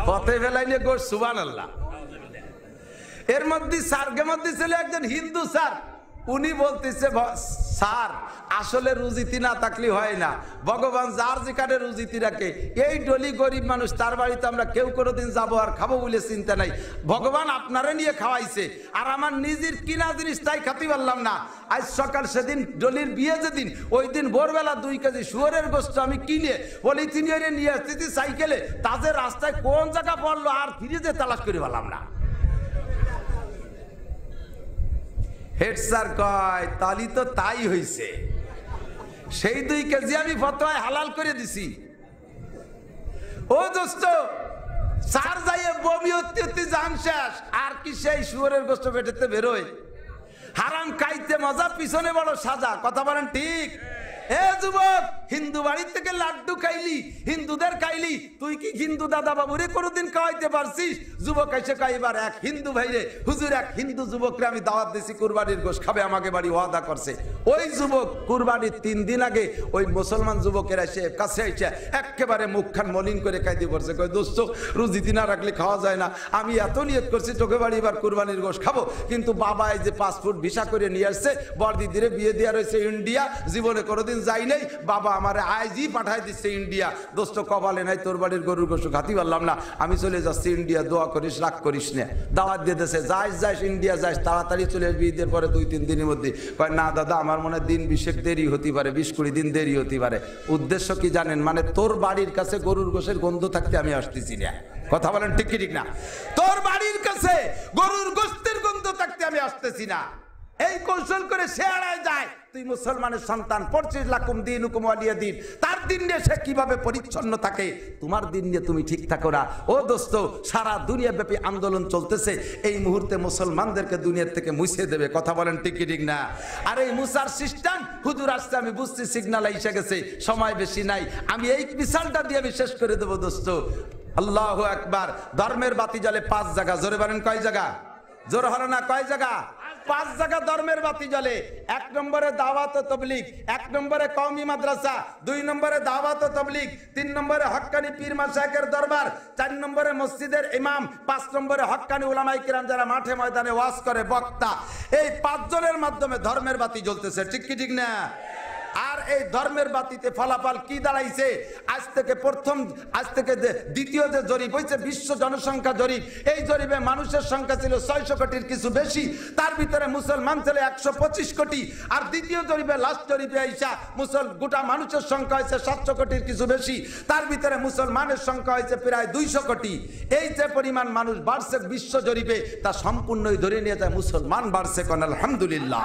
পথে ফেলাইলে গোশ, সুবহানাল্লাহ। এর মধ্যে স্যারকে মধ্যে ছিল একজন হিন্দু স্যার, উনি বলতেছে স্যার আসলে রুজিতি না থাকলে হয় না, ভগবান যার যেখানে রুজিতি রাখে, এই ডলি গরিব মানুষ, তার বাড়িতে আমরা কেউ কোনোদিন যাবো আর খাবো বলে চিন্তা নাই, ভগবান আপনারে নিয়ে খাওয়াইছে, আর আমার নিজের কিনা জিনিস তাই খাতে পারলাম না। আজ সকাল সেদিন ডলির বিয়ে যেদিন, ওই দিন ভোরবেলা 2 কেজি শুয়োরের গোস্ত আমি কিনে পলিথিনে নিয়ে আসতেছি সাইকেলে, তাদের রাস্তায় কোন জায়গা পড়লো আর ফিরিজে তালাশ করে পারলাম না। হেড স্যার কয় তালি তো তাই হইছে, সেই 2 কেজি আমি ফতোয়ায় হালাল করে দিছি। ও দোস্ত, স্যার যাইয়ে বমি হতে জান শেষ, আর কি সেই শুয়োরের গোস্ত পেটেতে বেরোয়? হারাম খাইতে মজা, পিছনে বড় সাজা, কথা বলেন ঠিক? এ যুবক, হিন্দু বাড়ি থেকে লাড্ডু খাইলি, হিন্দুদের খাইলি, তুই কি হিন্দু দাদা বাবুরে কোনোদিন খাওয়াইতে পারছিস? যুবক এসে কয় এবার এক হিন্দু ভাইরে, হুজুর এক হিন্দু যুবকরে আমি দাওয়াত দিছি, কুরবানির গোশ খাবে, আমাকে বাড়ি ওয়াদা করছে। ওই যুবক কুরবানির 3 দিন আগে ওই মুসলমান যুবকের এসে কাছে এসে একেবারে মুখখান মলিন করে খাইতে পড়ছে, কয় দোস্ত রুজিতি না রাখলে খাওয়া যায় না, আমি এত নিয়ত করছি তোকে বাড়ি এবার কুরবানির গোশ খাবো, কিন্তু বাবা এই যে পাসপোর্ট ভিসা করে নিয়ে আসছে, বড়দিদিরে বিয়ে দেওয়া রয়েছে ইন্ডিয়া, জীবনে কোনোদিন যাই নাই, বাবা আমার আইজি পাঠাই দিচ্ছে ইন্ডিয়া, দোস্ত কপালে নাই তোর বাড়ির গরুর গোশত খাতি পারলাম না, আমি চলে যাচ্ছি ইন্ডিয়া, দোয়া করিস, রাগ করিস না। দাওয়াত দিয়ে দিয়েছে, যাইস ইন্ডিয়া যাইস, তাড়াতাড়ি চলে আসবি ঈদের পরে 2-3 দিনের মধ্যে। কয় না দাদা, আমার মনে হয় দিন 20 দেরি হতে পারে, 20-20 দিন দেরি হতে পারে। উদ্দেশ্য কি জানেন? মানে তোর বাড়ির কাছে গরুর গোশের গন্ধ থাকতে আমি আসতেছি না, কথা বলেন ঠিক কি ঠিক না? তোর বাড়ির কাছে গরুর গোশতের গন্ধ থাকতে আমি আসতেছি না। এই কৌশল করে সে এড়ায় যায়। তুই মুসলমানের সন্তান, 25 লাকুম দিনুকুম ওয়ালিয়া দিন, তার দিন নিয়ে সে কিভাবে পরিচ্ছন্ন থাকে, তোমার দিন নিয়ে তুমি ঠিক থাকো না। ও দোস্ত, সারা দুনিয়া ব্যাপী আন্দোলন চলতেছে, এই মুহূর্তে মুসলমানদেরকে দুনিয়ার থেকে মুছে দেবে, কথা বলেন ঠিক কি ঠিক না? আর এই মুসার সিস্টেম হুজুর আসছে, আমি বুঝছি সিগন্যাল এসে গেছে, সময় বেশি নাই, আমি এই মিসালটা দিয়ে আমি শেষ করে দেবো দোস্ত। আল্লাহু আকবার। ধর্মের বাতি জ্বলে 5 জায়গা, জোরে বলেন কয় জায়গা? জোর হলো না, কয় জায়গা? 5 জায়গা ধর্মের বাতি জ্বলে। 1 নম্বরে দাওয়াত ও তাবলীগ, 1 নম্বরে কওমি মাদ্রাসা, 2 নম্বরে দাওয়াত ও তাবলীগ, 3 নম্বরে হক্কানি পীর মাশায়েখের দরবার, 4 নম্বরে মসজিদের ইমাম, 5 নম্বরে হক্কানি উলামায়ে কিরাম যারা মাঠে ময়দানে ওয়াজ করে, বক্তা। এই 5 জনের মাধ্যমে ধর্মের বাতি জ্বলতেছে, ঠিক কি ঠিক না? আর এই ধর্মের বাতিতে ফলাফল কি দাঁড়াইছে? আজ থেকে দ্বিতীয় যে জরিপ হয়েছে, বিশ্ব জনসংখ্যা জরিপ, এই জরিপে মানুষের সংখ্যা ছিল 600 কোটির কিছু বেশি, তার ভিতরে মুসলমান ছিল 125 কোটি। আর দ্বিতীয় জরিপে, লাস্ট জরিপে আইসা গোটা মানুষের সংখ্যা হয়েছে 700 কোটির কিছু বেশি, তার ভিতরে মুসলমানের সংখ্যা হয়েছে প্রায় 200 কোটি। এই যে পরিমাণ মানুষ বাড়ছে বিশ্ব জরিপে, তা সম্পূর্ণই ধরে নিয়ে যায় মুসলমান বাড়ছে, কোন আলহামদুলিল্লাহ।